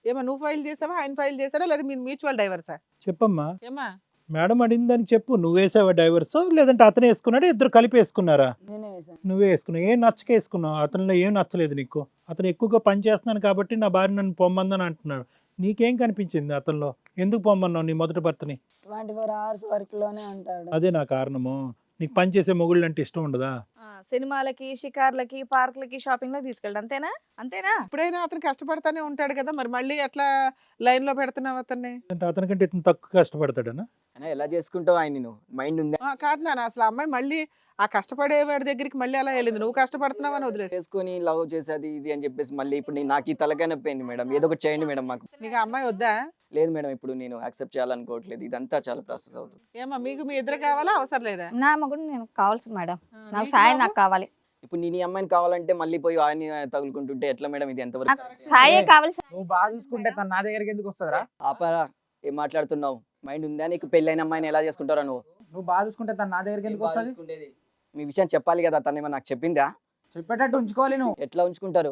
ఏమో నువ్వు ఫైల్ చేసావా, ఆయన ఫైల్ చేశాడా, లేదా మీ మ్యూచువల్ డైవర్సా? చెప్పమ్మా, ఏమా మేడం అడిగిన దానికి చెప్పు. నువ్వు వేసావా డైవర్స్, లేదంటే అతనే వేసుకున్నాడు, ఇద్దరు కలిపి వేసుకున్నారా? నేనే వేసాను. నువ్వే వేసుకున్నావు. ఏం నచ్చక వేసుకున్నావు? అతనిలో ఏం నచ్చలేదు నీకు? అతను ఎక్కువగా పని చేస్తున్నాను కాబట్టి నా భార్య నన్ను పొమ్మందని అంటున్నాడు. నీకేం కనిపించింది అతనిలో? ఎందుకు పొమ్మన్నావు నీ మొదటి భర్తని? 24 hours వర్క్లోనే ఉంటాడు. అదే నా కారణము. నీకు పని చేసే మొగుళ్ళు అంటే ఇష్టం ఉండదా? సినిమాలకి, షికార్లకి, పార్కులకి, షాపింగ్ లో తీసుకెళ్ళి అంతేనా? ఎప్పుడైనా అతను కష్టపడతానే ఉంటాడు కదా, మరి మళ్ళీ ఎట్లా లైన్ లో పెడుతున్నావు అతన్ని? అంటే అతనికంటే ఇతను తక్కువ కష్టపడతాడనా? అయినా ఎలా చేసుకుంటావు ఆయన? నువ్వు మైండ్ ఉందా? కాదు నాన్న, అసలు ఆ అమ్మాయి మళ్ళీ ఆ కష్టపడే వాడి దగ్గరికి మళ్ళీ అలా వెళ్ళింది, నువ్వు కష్టపడుతున్నావు అని వదిలేసి. చేసుకొని లవ్ చేసేది ఇది అని చెప్పేసి మళ్ళీ ఇప్పుడు నాకు ఈ తలకాయ నొప్పి అయింది మేడం. ఏదో ఒకటి చేయండి మేడం మాకు. నీకు ఆ అమ్మాయి వద్దా? లేదు మేడం, ఇప్పుడు నేను యాక్సెప్ట్ చేయాలనుకోవట్లేదు. ఇదంతా చాలా ప్రాసెస్ అవుతుంది. ఏమా మీకు మీ ఇద్దరు కావాలా, అవసరం లేదా? నా మొగుడు నేను కావాల్సి మేడం, నాకు నీకు సాయం బాబు? నాకు కావాలి. ఇప్పుడు నేను ఈ అమ్మాయిని కావాలంటే మళ్ళీ పోయి ఆయన తగులుకుంటుంటే ఎట్లా మేడం? ఇది ఎంతవరకు? నాకు సాయే కావాలి. నువ్వు బాగా చూసుకుంటే తను నా దగ్గరికి ఎందుకు వస్తుందిరా? ఆపరా, ఏం మాట్లాడుతున్నావు? మైండ్ ఉందా నీకు? పెళ్ళైన అమ్మాయిని ఎలా చేసుకుంటారా నువ్వు? నువ్వు బాగా చూసుకుంటే తను నా దగ్గరికి ఎందుకు వస్తుంది? మీ విషయం చెప్పాలి కదా, తను ఏమన్నా నాకు చెప్పిందా? చెప్పేటట్టు ఉంచుకోవాలి నువ్వు. ఎట్లా ఉంచుకుంటారు?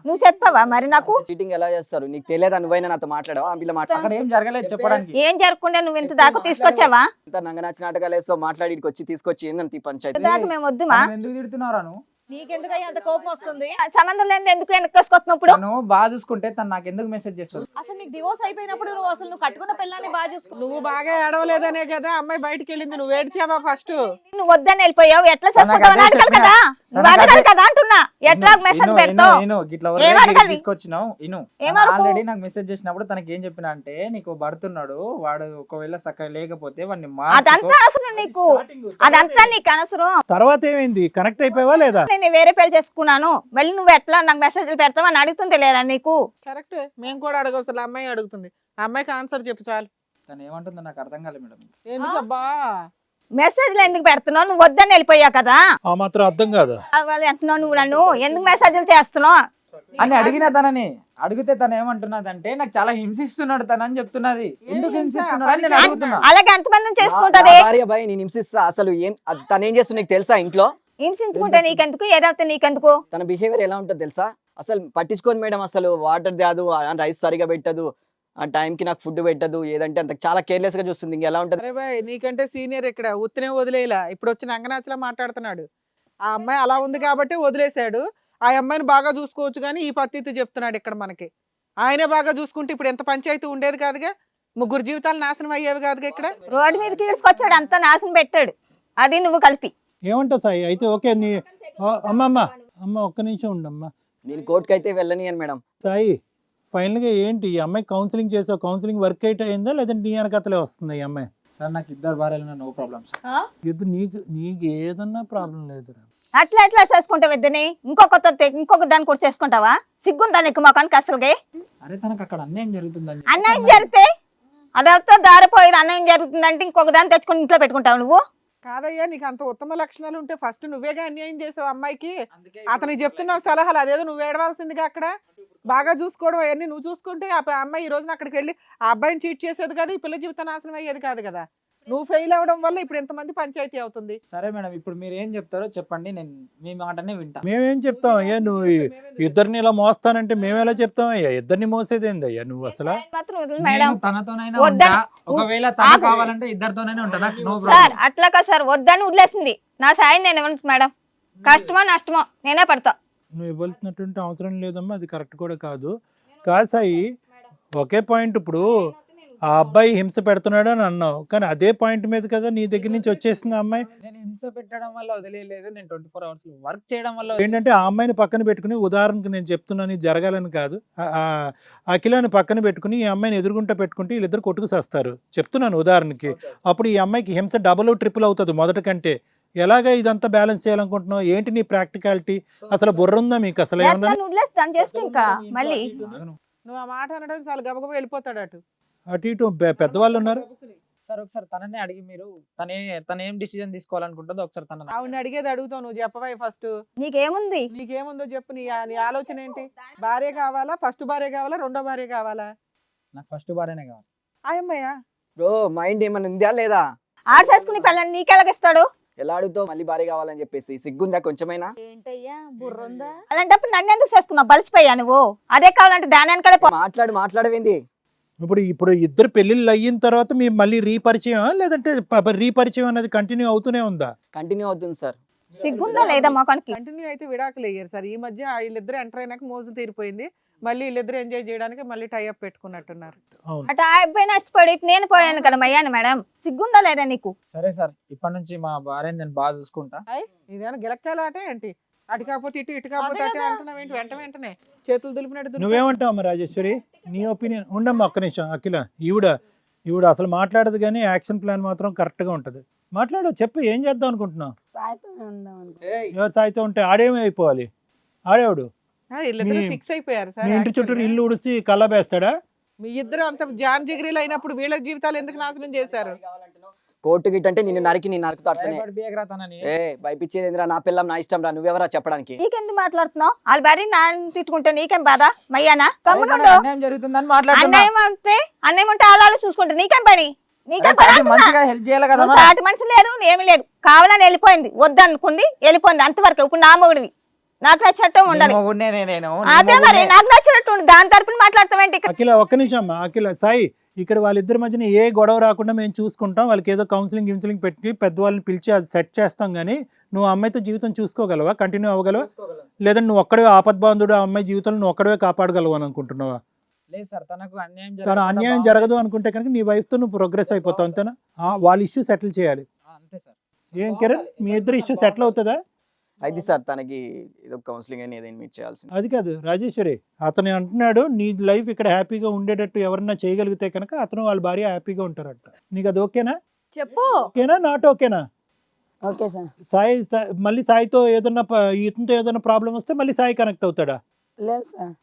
నువ్వు చెప్పావా మరి నాకు? చీటింగ్ ఎలా చేస్తారు? నీకు తెలియదా? నువ్వైనా నాతో మాట్లాడావా? ఆ పిల్ల అక్కడ ఏం జరగలేదు చెప్పడానికి. ఏం జరగకుండా నువ్వు ఇంత దాకా తీసుకొచ్చావా? నంగనాచి నాటకాలు వేస్తావు, మాట్లాడి ఇక్కడికి వచ్చి తీసుకొచ్చి ఏందంత ఈ పంచాయతీ? ఇంత దాకా మేము వద్దుమా? తనని ఎందుకు తిడుతున్నారా నువ్వు? నీకెందుకు అంత కోపం వస్తుంది? సంబంధం లేని ఎందుకు వెనక్కొస్తున్నావు ఇప్పుడు? తను బాగా చూసుకుంటే తను నాకు ఎందుకు మెసేజ్ చేస్తుంది? అసలు నీకు డివోర్స్ అయిపోయినప్పుడు నువ్వు కట్టుకున్న పిల్లాన్ని బాగా చూసుకో. నువ్వు బాగా ఏడవలేదనే కదా అమ్మాయి బయటికి వెళ్ళింది, నువ్వు ఏడ్చావా ఫస్ట్? నువ్వు వద్దని వెళ్ళిపోయావు, ఎట్లా చేసుకుంటావు అని అడగాలి కదా. నువ్వు తనకు అడగాలి కదా అంటున్నా. ఎట్లా మెసేజ్ పెడతావు? ఏం అడగాలి? తీసుకొచ్చినావు ఇను. ఏం అడుగు? ఆల్రెడీ నాకు మెసేజ్ చేసినప్పుడు తనకి ఏం చెప్పిన అంటే, నీకు పడుతున్నాడు వాడు, ఒకవేళ చక్కగా లేకపోతే వాడిని అదంతా అవసరం నీకు, అదంతా నీకు అనవసరం. తర్వాత ఏమైంది? కనెక్ట్ అయిపోయావా లేదా? నేను వేరే పెళ్లి చేసుకున్నాను, మళ్ళీ నువ్వు ఎట్లా నాకు మెసేజ్లు పెడతావు అని అడుగుతుంది లేదా నీకు? కరెక్ట్, మేము కూడా అడగవసలు, అమ్మాయి అడుగుతుంది. ఆ అమ్మాయికి ఆన్సర్ చెప్పు చాలు. తను ఏమంటుందో నాకు అర్థం కాలేదు మేడం. ఎందుకబ్బా మెసేజ్లు ఎందుకు పెడుతున్నావు? నువ్వు వద్దని వెళ్ళిపోయా కదా, ఆ మాత్రం అర్థం కాదు. వాళ్ళు అంటున్నావు నువ్వు నన్ను ఎందుకు మెసేజ్లు చేస్తున్నావు అని అడిగిన తనని అడిగితే తను ఏమంటున్నదంటే, నాకు చాలా హింసిస్తున్నాడు తను అని చెప్తున్నది. ఎందుకు హింసిస్తున్నాడు అని నేను అడుగుతున్నా. అలాగే ఎంతమందిని చేసుకుంటది? భార్య భయ నేను హింసిస్తా. అసలు ఏం తను ఏం చేస్తుంది నీకు తెలుసా? ఇంట్లో హింసించుకుంటే నీకెందుకు, ఏదైతే నీకెందుకు? తన బిహేవియర్ ఎలా ఉంటుందో తెలుసా? అసలు పట్టించుకోదు మేడం. అసలు వాటర్ కాదు, రైస్ సరిగా పెట్టదు, ఆ టైంకి నాకు ఫుడ్ పెట్టదు, ఏదంటే అంత చాలా కేర్లెస్ గా చూస్తుంది. ఇంక ఎలా ఉంటుంది? అరే బాయ్, నీకంటే సీనియర్ ఇక్కడ, ఉత్తినే వదిలేలా. ఇప్పుడు వచ్చి నంగనాచలా మాట్లాడుతున్నాడు. ఆ అమ్మాయి అలా ఉంది కాబట్టి వదిలేశాడు. ఆ అమ్మాయిని బాగా చూసుకోవచ్చు కానీ ఈ పద్ధతి చెప్తున్నాడు ఇక్కడ మనకి. ఆయనే బాగా చూసుకుంటే ఇప్పుడు ఎంత పంచాయతీ ఉండేది కాదుగా, ముగ్గురు జీవితాలు నాశనం అయ్యేవి కాదుగా ఇక్కడ. రోడ్డు మీదకి ఈడ్చుకొచ్చాడు, అంతా నాశనం పెట్టాడు, అది నువ్వు కలిపి. ఏమంటావు సాయి? అయితే ఓకే, నీ అమ్మ ఒక్క నిమిషం ఉండమ్మా. నేను కోర్టుకి అయితే వెళ్ళని అని మేడం. సాయి, ఫైనల్గా ఏంటి? ఈ అమ్మాయి కౌన్సిలింగ్ చేసావు, కౌన్సిలింగ్ వర్క్ అయితే అయిందా లేదంటే నీ వెనకతలే వస్తుంది ఈ అమ్మాయి? సార్ నాకు ఇద్దరు భార్యలు, నో ప్రాబ్లమ్ సార్. ఇది నీకు ఏదన్నా ప్రాబ్లం లేదు. అట్లా ఎట్లా చేసుకుంటావు ఇద్దరిని? ఇంకొక దాన్ని కూడా చేసుకుంటావా? సిగ్గుందా నీకు మొఖానికి అసలుకి? అరే తనకు అక్కడ అన్యాయం జరుగుతుందని అన్యాయం జరిగితే అదంతా దారిపోయేది. అన్యాయం జరుగుతుందంటే ఇంకొక దాన్ని తెచ్చుకొని ఇంట్లో పెట్టుకుంటావు నువ్వు? కాదయ్యా, నీకు అంత ఉత్తమ లక్షణాలు ఉంటే ఫస్ట్ నువ్వేగా అన్యాయం చేసావు అమ్మాయికి. అతనికి చెప్తున్నావు సలహాలు, అదేదో నువ్వు ఏడవలసిందిగా. అక్కడ బాగా చూసుకోవడం అవన్నీ నువ్వు చూసుకుంటే ఆ అమ్మాయి ఈ రోజున అక్కడికి వెళ్ళి ఆ అబ్బాయిని చీట్ చేసేది కాదు, ఈ పిల్ల జీవితం నాశనం అయ్యేది కాదు కదా. నువ్వు ఫెయిల్ అవ్వడం వల్ల ఇప్పుడు ఎంతమంది పంచాయతీ అవుతుంది. సరే మేడం, ఇప్పుడు మీరు ఏం చెప్తారో చెప్పండి, నేను మీ మాటనే వింటా. మేమేం చెప్తాం అయ్యా? నువ్వు ఇద్దరిని ఇలా మోస్తానంటే మేమేలా చెప్తాం అయ్యా? ఇద్దరిని మోసేది ఏందయ్యా నువ్వు అసలు? మాత్రం వదిలి నేను మేడం. తనతోనైనా వద్దని- ఉంటా, ఒకవేళ తన ఆగు. కావాలంటే ఇద్దరితోనైనా ఉంటా, నాకు నో సార్ ప్రాబ్లం. అట్లా కాదు సార్, వద్దని వదిలేసింది. నా సాయం నేను ఇవ్వను మేడం, కష్టమో నష్టమో నేనే పడతా. నువ్వు ఇవ్వాల్సినటువంటి అవసరం లేదమ్మా, అది కరెక్ట్ కూడా కాదు. కాదు సాయి, ఒకే పాయింట్. ఇప్పుడు ఆ అబ్బాయి హింస పెడుతున్నాడు అని అన్నావు, కానీ అదే పాయింట్ మీద కదా నీ దగ్గర నుంచి వచ్చేసింది ఆ అమ్మాయి. నేను హింస పెట్టడం వల్ల వదిలేదు, నేను 24 అవర్స్ వర్క్ చేయడం వల్ల ఏంటంటే ఆ అమ్మాయిని పక్కన పెట్టుకుని, ఉదాహరణకు నేను చెప్తున్నాను ఇది జరగాలని కాదు, ఆ అఖిలాని పక్కన పెట్టుకుని ఈ అమ్మాయిని ఎదురుగుంట పెట్టుకుంటే వీళ్ళిద్దరు కొట్టుకు చేస్తారు చెప్తున్నాను ఉదాహరణకి. అప్పుడు ఈ అమ్మాయికి హింస డబుల్ ట్రిపుల్ అవుతుంది మొదటి కంటే. ఎలాగా ఇదంతా బ్యాలెన్స్ చేయాలనుకుంటున్నావు? ఏంటి నీ ప్రాక్టికాలిటీ? అసలు బుర్ర ఉందా మీకు అసలు ఏమన్నా? వదిలేసి దాన్ని చేసుకో ఇంకా మళ్ళీ. నువ్వు ఆ మాట అనడం చాలా గబగబా వెళ్ళిపోతాడు అటు. అటు ఇటు పెద్దవాళ్ళు ఉన్నారు. సార్ ఒకసారి తననే అడిగి మీరు తనేం డిసిజన్ తీసుకోవాలనుకుంటుందో ఒకసారి తన ఆవిడని అడిగేది అడుగుతావు, నువ్వు చెప్పవా ఫస్ట్. నీకేముంది? నీకేముందో చెప్పు, నీ ఆలోచన ఏంటి? భార్య కావాలా, ఫస్ట్ భార్య కావాలా, రెండో భార్య కావాలా? నాకు ఫస్ట్ భార్యనే కావాలి. ఆ అమ్మాయ్యా బ్రో మైండ్ ఏమన్నా ఉందా లేదా? ఆడ చేసుకుని పిల్లని నీకెలాగిస్తాడు? ఎలా అడుగుతావు మళ్ళీ భార్య కావాలని చెప్పేసి? సిగ్గుందా కొంచెమైనా? ఏంటయ్యా బుర్రుందా? అలాంటప్పుడు నన్ను ఎందుకు చేసుకున్నావు? బలిసిపోయా నువ్వు. అదే కావాలంటే దాని వెనకాలే పో. మాట్లాడవేంది? ఇప్పుడు ఇద్దరు పెళ్లిళ్ళు అయిన తర్వాత మీ మళ్ళీ రీపరిచయం, లేదంటే రీపరిచయం అనేది కంటిన్యూ అవుతూనే ఉందా? కంటిన్యూ అవుతుంది సార్. సిగ్గుందా లేదా మొఖానికి? కంటిన్యూ అయితే విడాకులు అయ్యారు సార్. ఈ మధ్య వీళ్ళిద్దరు ఎంటర్ అయినాక మోజు తీరిపోయింది, మళ్ళీ వీళ్ళిద్దరు ఎంజాయ్ చేయడానికి మళ్ళీ టైఅప్ పెట్టుకున్నట్టున్నారు. అవును. అటు ఆ అబ్బాయి నష్టపడి ఇటు నేను పోయాను కదా అయ్యాను మేడం. సిగ్గుందా లేదా నీకు? సరే సార్, ఇప్పటి నుంచి మా భార్యని నేను బాగా చూసుకుంటా. ఇదేనా గిలక్కాలాట ఏంటి? అటు కాకపోతే ఇటు కాకపోతే అటు అంటున్నావు ఏంటి? వెంటనే చేతులు దులిపినట్టు నువ్వేమంటావు అమ్మ రాజేశ్వరి? నీ ఒపీనియన్ ఉండమ్మా, ఒక్క నిమిషం. అఖిల ఈవిడ అసలు మాట్లాడదు, కానీ యాక్షన్ ప్లాన్ మాత్రం కరెక్ట్ గా ఉంటది. మాట్లాడు, చెప్పు, ఏం చేద్దాం అనుకుంటున్నావు? సాయితోనే ఉందాం అనుకో. ఎవరు సాయితో ఉంటే ఆడేమి అయిపోవాలి? ఆడేవాడు వీళ్ళిద్దరు మీ- ఫిక్స్ అయిపోయారు మీ సార్. ఇంటి చుట్టూ actually. ఇల్లు ఉడిసి కళ్ళబేస్తాడా? మీ ఇద్దరు అంత జాన్ జిగిరీలు అయినప్పుడు వీళ్ళ జీవితాలు ఎందుకు నాశనం చేశారు? కోర్టు గిట్ అంటే నిన్ను నరుకుతా అట్లనే. బిహేవియర్ తనని భయపించేది ఏందిరా? నా పిల్లం నా ఇష్టం రా, నువ్వెవరా చెప్పడానికి? నీకెందుకు మాట్లాడుతున్నావు? వాళ్ళ భార్య నాన్న తిట్టుకుంటే నీకేం బాధ? మయ్యానా కమ్మునుండు. అన్యాయం జరుగుతుందని మాట్లాడుతున్నా. అన్నం ఉంటే వాళ్ళు చూసుకుంటే నీకేం పని? నీకేం పని అంటున్నా? మంచిగా హెల్ప్ చేయాలి కదా నువ్వు సాటి మనిషి లేదు, ఏమీ లేదు. కావాలని వెళ్ళిపోయింది, వద్దనుకుంది వెళ్ళిపోయింది, అంతవరకు. ఇప్పుడు నా మొగుడివి, నాకు నచ్చినట్టు ఉండాలి. అదే మరి నాకు నచ్చినట్టు ఉండు. దాని తరపున మాట్లాడతావేంటి? అఖిల ఒక్క నిమిషం అమ్మా. అఖిల, సాయి, ఇక్కడ వాళ్ళిద్దరి మధ్యన ఏ గొడవ రాకుండా మేము చూసుకుంటాం. వాళ్ళకి ఏదో కౌన్సిలింగ్ పెట్టి పెద్దవాళ్ళని పిలిచి అది సెట్ చేస్తాం. కానీ నువ్వు ఆ అమ్మాయితో జీవితం చూసుకోగలవా? కంటిన్యూ అవ్వగలవా? లేదంటే నువ్వు ఒక్కడే ఆపద్బాంధుడు, ఆ అమ్మాయి జీవితంలో నువ్వు ఒక్కడే కాపాడగలవు అని అనుకుంటున్నావా? లేదు సార్, తనకు అన్యాయం తన అన్యాయం జరగదు అనుకుంటే కనుక నీ వైఫ్ తో నువ్వు ప్రోగ్రెస్ అయిపోతావు, అంతేనా? వాళ్ళ ఇష్యూ సెటిల్ చేయాలి. అంతే సార్. ఏం కిరణ్, మీ ఇద్దరు ఇష్యూ సెటిల్ అవుతుందా? అయితే సార్ తనకి ఏదో కౌన్సిలింగ్ అని ఏదైనా మీరు చేయాల్సింది. అది కాదు రాజేశ్వరి, అతను అంటున్నాడు నీ లైఫ్ ఇక్కడ హ్యాపీగా ఉండేటట్టు ఎవరన్నా చేయగలిగితే కనుక అతను వాళ్ళ భార్య హ్యాపీగా ఉంటారంట. నీకు అది ఓకేనా? చెప్పు. ఓకేనా, నాట్ ఓకేనా? Okay sir. మళ్ళీ సాయితో ఏదన్నా ఇతనితో ఏదైనా ప్రాబ్లం వస్తే మళ్ళీ సాయి కనెక్ట్ అవుతాడా? లేదు సార్.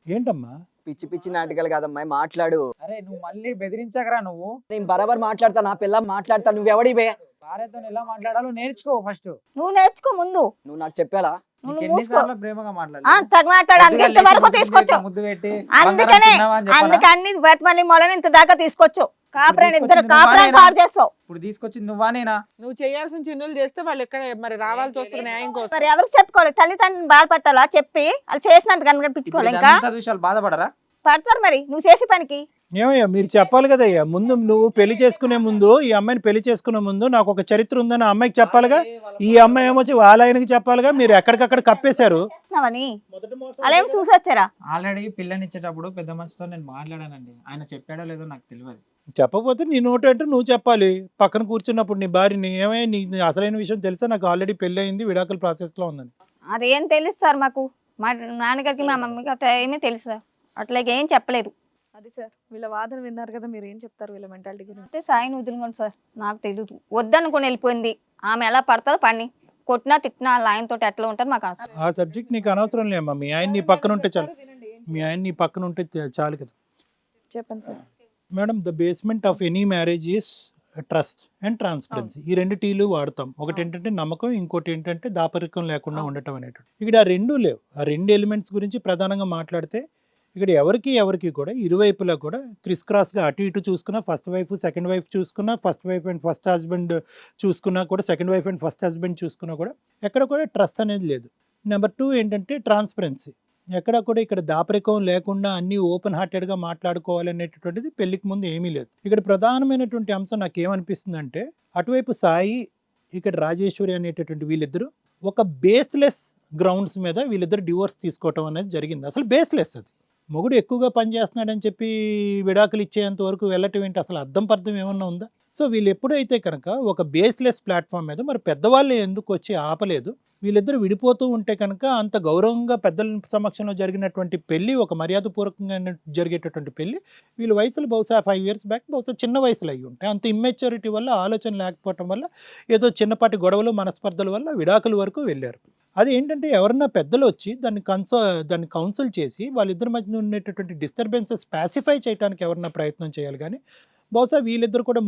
ఏంటమ్మా పిచ్చి నాటకాలు కాదమ్మాయి, మాట్లాడు. అరే నువ్వు మళ్ళీ బెదిరించకరా. నువ్వు నేను బరాబర్ మాట్లాడతా, నా పిల్ల మాట్లాడతా. నువ్వెవడివే? భార్యతో ఎలా మాట్లాడాలో నేర్చుకో ఫస్ట్. నువ్వు నేర్చుకో ముందు. నువ్వు నాకు చెప్పాలా? నువ్వు మూసుకో. ఎన్నిసార్లు ప్రేమగా మాట్లాడాలి? మాట్లాడు, అంత వరకు తీసుకోవచ్చు. ముద్దు పెట్టి అందుకనే అందుకని బతిమల్లి మొలని ఇంత దాకా తీసుకోవచ్చు. కాపురాన్ని ఇద్దరు కాపురాన్ని పాడు చేస్తావు. ఇప్పుడు తీసుకొచ్చింది నువ్వా నేనా? నువ్వు చేయాల్సిన చిన్నులు చేస్తే వాళ్ళు ఎక్కడ మరి రావాల్సి వస్తుంది న్యాయం కోసం. మరి ఎవరికి చెప్పుకోవాలి? తల్లిదండ్రులు బాధపట్టాలా చెప్పి వాళ్ళు చేసినంత కనిపించుకోవాలి. ఇంకా విషయాలు బాధపడరా? పడతారు మరి నువ్వు చేసే పనికి. ఏమయ్యా మీరు చెప్పాలి కదయ్యా. ముందు నువ్వు పెళ్లి చేసుకునే ముందు, ఈ అమ్మాయిని పెళ్లి చేసుకునే ముందు నాకు ఒక చరిత్ర ఉందని ఆ అమ్మాయికి చెప్పాలిగా. ఈ అమ్మాయి ఏమొచ్చి వాళ్ళ ఆయనకి చెప్పాలిగా. మీరు ఎక్కడికక్కడ కప్పేశారు. అలా ఏమి చూసి వచ్చారా? ఆల్రెడీ పిల్లనిచ్చేటప్పుడు పెద్ద మనిషితో నేను మాట్లాడానండి. ఆయన చెప్పాడో లేదో నాకు తెలియదు. చెప్పకపోతే నీ నోటు అంటే నువ్వు చెప్పాలి. పక్కన కూర్చున్నప్పుడు నీ భార్యని, ఏమయ్యా నీకు అసలైన విషయం తెలుసా, నాకు ఆల్రెడీ పెళ్లి అయింది, విడాకుల ప్రాసెస్ లో ఉందని. అదేం తెలుసు సార్ మాకు. మా నాన్నగారికి మా మమ్మీకి అట్లా ఏమీ తెలుసు సార్. అట్లాగే ఏం చెప్పలేదు. అది సార్, వీళ్ళ వాదన విన్నారు కదా, మీరు ఏం చెప్తారు వీళ్ళ మెంటాలిటీ గురించి? అయితే సాయిని వదులుకోండి సార్, నాకు తెలియదు. వద్దనుకుని వెళ్ళిపోయింది. ఆమె ఎలా పడుతుందో పని, కొట్టినా తిట్టినా వాళ్ళ ఆయనతో ఎట్లా ఉంటారు మాకు అనవసరం. ఆ సబ్జెక్ట్ నీకు అనవసరం లేమ్మా. మీ ఆయన నీ పక్కన ఉంటే చాలు. మీ ఆయన నీ పక్కన ఉంటే చాలు కదా. చెప్పండి sir. Madam, the basement of any marriage is trust and transparency. ఈ రెండు టీలు వాడతాం. ఒకటి ఏంటంటే నమ్మకం, ఇంకోటి ఏంటంటే దాపరికం లేకుండా ఉండటం అనేటువంటి. ఇక్కడ ఆ రెండు లేవు. ఆ రెండు ఎలిమెంట్స్ గురించి ప్రధానంగా మాట్లాడితే ఇక్కడ ఎవరికి కూడా ఇరువైపులా కూడా క్రిస్ క్రాస్గా అటు ఇటు చూసుకున్నా, ఫస్ట్ వైఫ్ సెకండ్ వైఫ్ చూసుకున్నా, first wife and first husband చూసుకున్నా కూడా, second wife and first husband చూసుకున్నా కూడా ఎక్కడ కూడా ట్రస్ట్ అనేది లేదు. నెంబర్ 2 ఏంటంటే ట్రాన్స్పరెన్సీ. ఎక్కడ కూడా ఇక్కడ దాపరికం లేకుండా అన్నీ ఓపెన్ హార్టెడ్గా మాట్లాడుకోవాలనేటటువంటిది పెళ్లికి ముందు ఏమీ లేదు. ఇక్కడ ప్రధానమైనటువంటి అంశం నాకు ఏమనిపిస్తుందంటే, అటువైపు సాయి, ఇక్కడ రాజేశ్వరి అనేటటువంటి వీళ్ళిద్దరూ ఒక బేస్లెస్ గ్రౌండ్స్ మీద వీళ్ళిద్దరు డివోర్స్ తీసుకోవటం అనేది జరిగింది. అసలు బేస్లెస్ అది. మొగుడు ఎక్కువగా పని చేస్తున్నాడని చెప్పి విడాకులు ఇచ్చేంత వరకు వెళ్ళటం ఏంటి? అసలు అర్థం పర్థం ఏమన్నా ఉందా? సో వీళ్ళు ఎప్పుడైతే కనుక ఒక బేస్లెస్ ప్లాట్ఫామ్ మీద మరి పెద్దవాళ్ళు ఎందుకు వచ్చి ఆపలేదు? వీళ్ళిద్దరు విడిపోతూ ఉంటే కనుక అంత గౌరవంగా పెద్దల సమక్షంలో జరిగినటువంటి పెళ్లి, ఒక మర్యాదపూర్వకంగా జరిగేటటువంటి పెళ్లి, వీళ్ళ వయసులు బహుశా 5 years బ్యాక్ బహుశా చిన్న వయసులో అయ్యి ఉంటాయి. అంత ఇమ్మెచ్యూరిటీ వల్ల, ఆలోచన లేకపోవటం వల్ల, ఏదో చిన్నపాటి గొడవలు మనస్పర్ధల వల్ల విడాకుల వరకు వెళ్ళారు. అది ఏంటంటే ఎవరన్నా పెద్దలు వచ్చి దాన్ని కౌన్సిల్ చేసి వాళ్ళిద్దరి మధ్య ఉండేటటువంటి డిస్టర్బెన్సెస్ పాసిఫై చేయడానికి ఎవరన్నా ప్రయత్నం చేయాలి. కానీ బహుశా వీళ్ళిద్దరు కూడా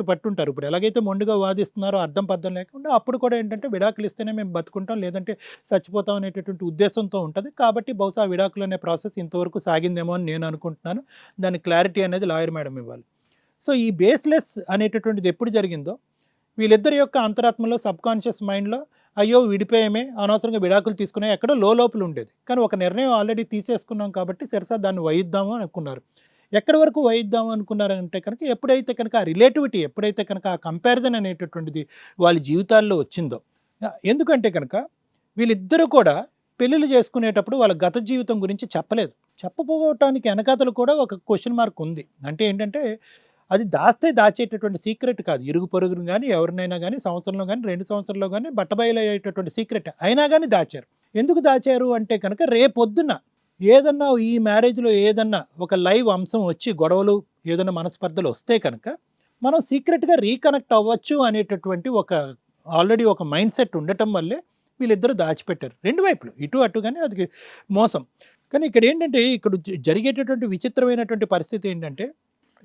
పట్టుంటారు. ఇప్పుడు ఎలాగైతే మొండుగా వాదిస్తున్నారో అర్థం పర్థం లేకుండా, అప్పుడు కూడా ఏంటంటే విడాకులు ఇస్తేనే మేము బతుకుంటాం, లేదంటే చచ్చిపోతాం అనేటటువంటి ఉద్దేశంతో ఉంటుంది. కాబట్టి బహుశా విడాకులు అనే ప్రాసెస్ ఇంతవరకు సాగిందేమో అని నేను అనుకుంటున్నాను. దాని క్లారిటీ అనేది లాయర్ మేడం ఇవ్వాలి. సో ఈ బేస్లెస్ అనేటటువంటిది ఎప్పుడు జరిగిందో, వీళ్ళిద్దరి యొక్క అంతరాత్మలో, సబ్కాన్షియస్ మైండ్లో, అయ్యో విడిపోయామే, అనవసరంగా విడాకులు తీసుకునే ఎక్కడో లోపల ఉండేది. కానీ ఒక నిర్ణయం ఆల్రెడీ తీసేసుకున్నాం కాబట్టి సరిసా దాన్ని వహిద్దాము అనుకున్నారు. ఎక్కడి వరకు వహిద్దాము అనుకున్నారంటే కనుక, ఎప్పుడైతే కనుక ఆ రిలేటివిటీ, ఎప్పుడైతే కనుక ఆ కంపారిజన్ అనేటటువంటిది వాళ్ళ జీవితాల్లో వచ్చిందో. ఎందుకంటే కనుక వీళ్ళిద్దరూ కూడా పెళ్ళిళ్ళు చేసుకునేటప్పుడు వాళ్ళ గత జీవితం గురించి చెప్పలేదు. చెప్పకపోవటానికి వెనకాతలు కూడా ఒక క్వశ్చన్ మార్క్ ఉంది. అంటే ఏంటంటే అది దాచేటటువంటి సీక్రెట్ కాదు. ఇరుగు పొరుగురు కానీ ఎవరినైనా కానీ సంవత్సరంలో కానీ 2 సంవత్సరాల్లో కానీ బట్టబయలయ్యేటటువంటి సీక్రెట్ అయినా కానీ దాచారు. ఎందుకు దాచారు అంటే కనుక రేపొద్దున ఏదన్నా ఈ మ్యారేజ్లో ఏదన్నా ఒక లైవ్ అంశం వచ్చి గొడవలు, ఏదైనా మనస్పర్ధలు వస్తే కనుక మనం సీక్రెట్గా రీకనెక్ట్ అవ్వచ్చు అనేటటువంటి ఆల్రెడీ ఒక మైండ్ సెట్ ఉండటం వల్లే వీళ్ళిద్దరూ దాచిపెట్టారు. 2 వైపులు, ఇటు అటు. కానీ అది మోసం. కానీ ఇక్కడ ఏంటంటే ఇక్కడ జరిగేటటువంటి విచిత్రమైనటువంటి పరిస్థితి ఏంటంటే,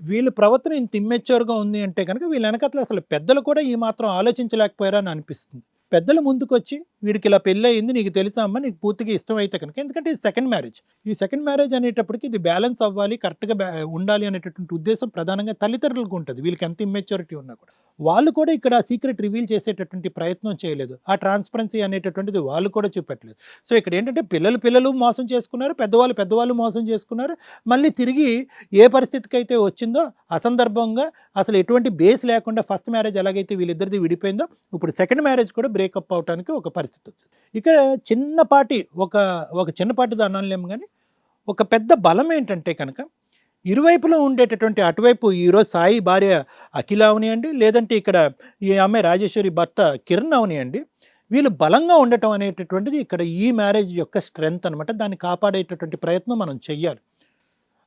వీళ్ళ ప్రవర్తన ఇంత ఇమ్మెచ్యూర్గా ఉంది అంటే కనుక వీళ్ళ వెనకట్ల అసలు పెద్దలు కూడా ఈ మాత్రం ఆలోచించలేకపోయారా అని అనిపిస్తుంది. పెద్దలు ముందుకొచ్చి వీడికి ఇలా పెళ్ళి అయింది, నీకు తెలుసా అమ్మ, నీకు పూర్తిగా ఇష్టం అయితే కనుక, ఎందుకంటే ఇది సెకండ్ మ్యారేజ్. ఈ సెకండ్ మ్యారేజ్ అనేటప్పటికి ఇది బ్యాలెన్స్ అవ్వాలి, కరెక్ట్గా ఉండాలి అనేటటువంటి ఉద్దేశం ప్రధానంగా తల్లిదండ్రులకు ఉంటుంది. వీళ్ళకి ఎంత ఇమ్మెచ్యూరిటీ ఉన్నా కూడా వాళ్ళు కూడా ఇక్కడ సీక్రెట్ రివీల్ చేసేటటువంటి ప్రయత్నం చేయలేదు. ఆ ట్రాన్స్పరెన్సీ అనేటటువంటిది వాళ్ళు కూడా చూపెట్టలేదు. సో ఇక్కడ ఏంటంటే పిల్లలు మోసం చేసుకున్నారు, పెద్దవాళ్ళు మోసం చేసుకున్నారు. మళ్ళీ తిరిగి ఏ పరిస్థితికి అయితే వచ్చిందో అసందర్భంగా, అసలు ఎటువంటి బేస్ లేకుండా ఫస్ట్ మ్యారేజ్ ఎలాగైతే వీళ్ళిద్దరిది విడిపోయిందో, ఇప్పుడు సెకండ్ మ్యారేజ్ కూడా బ్రేకప్ అవడానికి ఒక పరిస్థితి వచ్చింది. ఇక్కడ చిన్నపాటిది అనలేము. కానీ ఒక పెద్ద బలం ఏంటంటే కనుక ఇరువైపులో ఉండేటటువంటి, అటువైపు ఈరోజు సాయి భార్య అఖిల అవనియండి, లేదంటే ఇక్కడ ఈ అమ్మాయి రాజేశ్వరి భర్త కిరణ్ అవనియండి, వీళ్ళు బలంగా ఉండటం అనేటటువంటిది ఇక్కడ ఈ మ్యారేజ్ యొక్క స్ట్రెంగ్త్ అనమాట. దాన్ని కాపాడేటటువంటి ప్రయత్నం మనం చెయ్యాలి.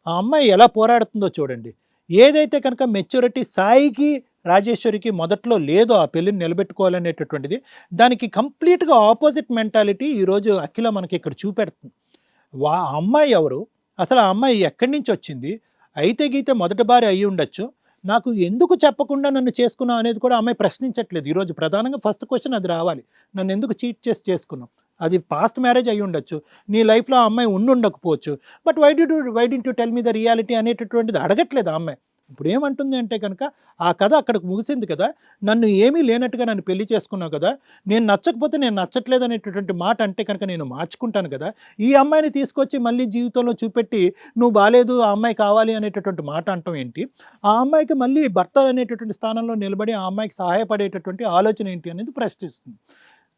ఆ అమ్మాయి ఎలా పోరాడుతుందో చూడండి. ఏదైతే కనుక మెచ్యూరిటీ సాయికి రాజేశ్వరికి మొదట్లో లేదో ఆ పెళ్ళిని నిలబెట్టుకోవాలనేటటువంటిది, దానికి కంప్లీట్గా ఆపోజిట్ మెంటాలిటీ ఈరోజు అఖిల మనకి ఇక్కడ చూపెడుతుంది. అమ్మాయి ఎవరు, అసలు ఆ అమ్మాయి ఎక్కడి నుంచి వచ్చింది, అయితే గీతే మొదటి భార్య అయ్యి ఉండొచ్చు, నాకు ఎందుకు చెప్పకుండా నన్ను చేసుకున్నావు అనేది కూడా అమ్మాయి ప్రశ్నించట్లేదు. ఈరోజు ప్రధానంగా ఫస్ట్ క్వశ్చన్ అది రావాలి. నన్ను ఎందుకు చీట్ చేసి చేసుకున్నావు? అది పాస్ట్ మ్యారేజ్ అయ్యి ఉండొచ్చు, నీ లైఫ్లో ఆ అమ్మాయి ఉండకపోవచ్చు. But why didn't you tell me the reality అనేటటువంటిది అడగట్లేదు ఆ అమ్మాయి. ఇప్పుడు ఏమంటుంది అంటే కనుక, ఆ కథ అక్కడికి ముగిసింది కదా, నన్ను ఏమీ లేనట్టుగా నన్ను పెళ్లి చేసుకున్నావు కదా, నేను నచ్చకపోతే నేను నచ్చట్లేదు అనేటటువంటి మాట అంటే కనుక నేను మార్చుకుంటాను కదా, ఈ అమ్మాయిని తీసుకొచ్చి మళ్ళీ జీవితంలో చూపెట్టి నువ్వు బాలేదు, ఆ అమ్మాయి కావాలి అనేటటువంటి మాట అంటాం ఏంటి? ఆ అమ్మాయికి మళ్ళీ భర్త అనేటటువంటి స్థానంలో నిలబడి ఆ అమ్మాయికి సహాయపడేటటువంటి ఆలోచన ఏంటి అనేది ప్రశ్నిస్తుంది.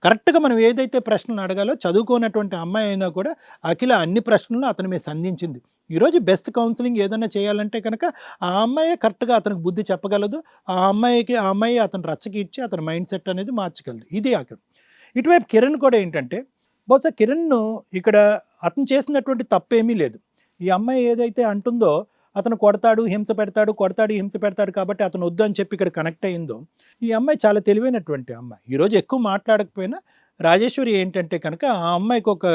కరెక్ట్గా మనం ఏదైతే ప్రశ్నలు అడగాలో చదువుకున్నటువంటి అమ్మాయి అయినా కూడా అఖిల అన్ని ప్రశ్నలను అతని మీద సంధించింది. ఈరోజు బెస్ట్ కౌన్సిలింగ్ ఏదైనా చేయాలంటే కనుక ఆ అమ్మాయి కరెక్ట్గా అతనికి బుద్ధి చెప్పగలదు. ఆ అమ్మాయి అతను రచ్చకి ఇచ్చి అతని మైండ్ సెట్ అనేది మార్చగలదు. ఇది అక్కడ. ఇటువైపు కిరణ్ కూడా ఏంటంటే, బహుశా కిరణ్ను ఇక్కడ అతను చేసినటువంటి తప్పేమీ లేదు. ఈ అమ్మాయి ఏదైతే అంటుందో, అతను కొడతాడు హింస పెడతాడు కాబట్టి అతను వద్దు అని చెప్పి ఇక్కడ కనెక్ట్ అయిందో, ఈ అమ్మాయి చాలా తెలివైనటువంటి అమ్మాయి. ఈరోజు ఎక్కువ మాట్లాడకపోయినా రాజేశ్వరి ఏంటంటే కనుక ఆ అమ్మాయికి ఒక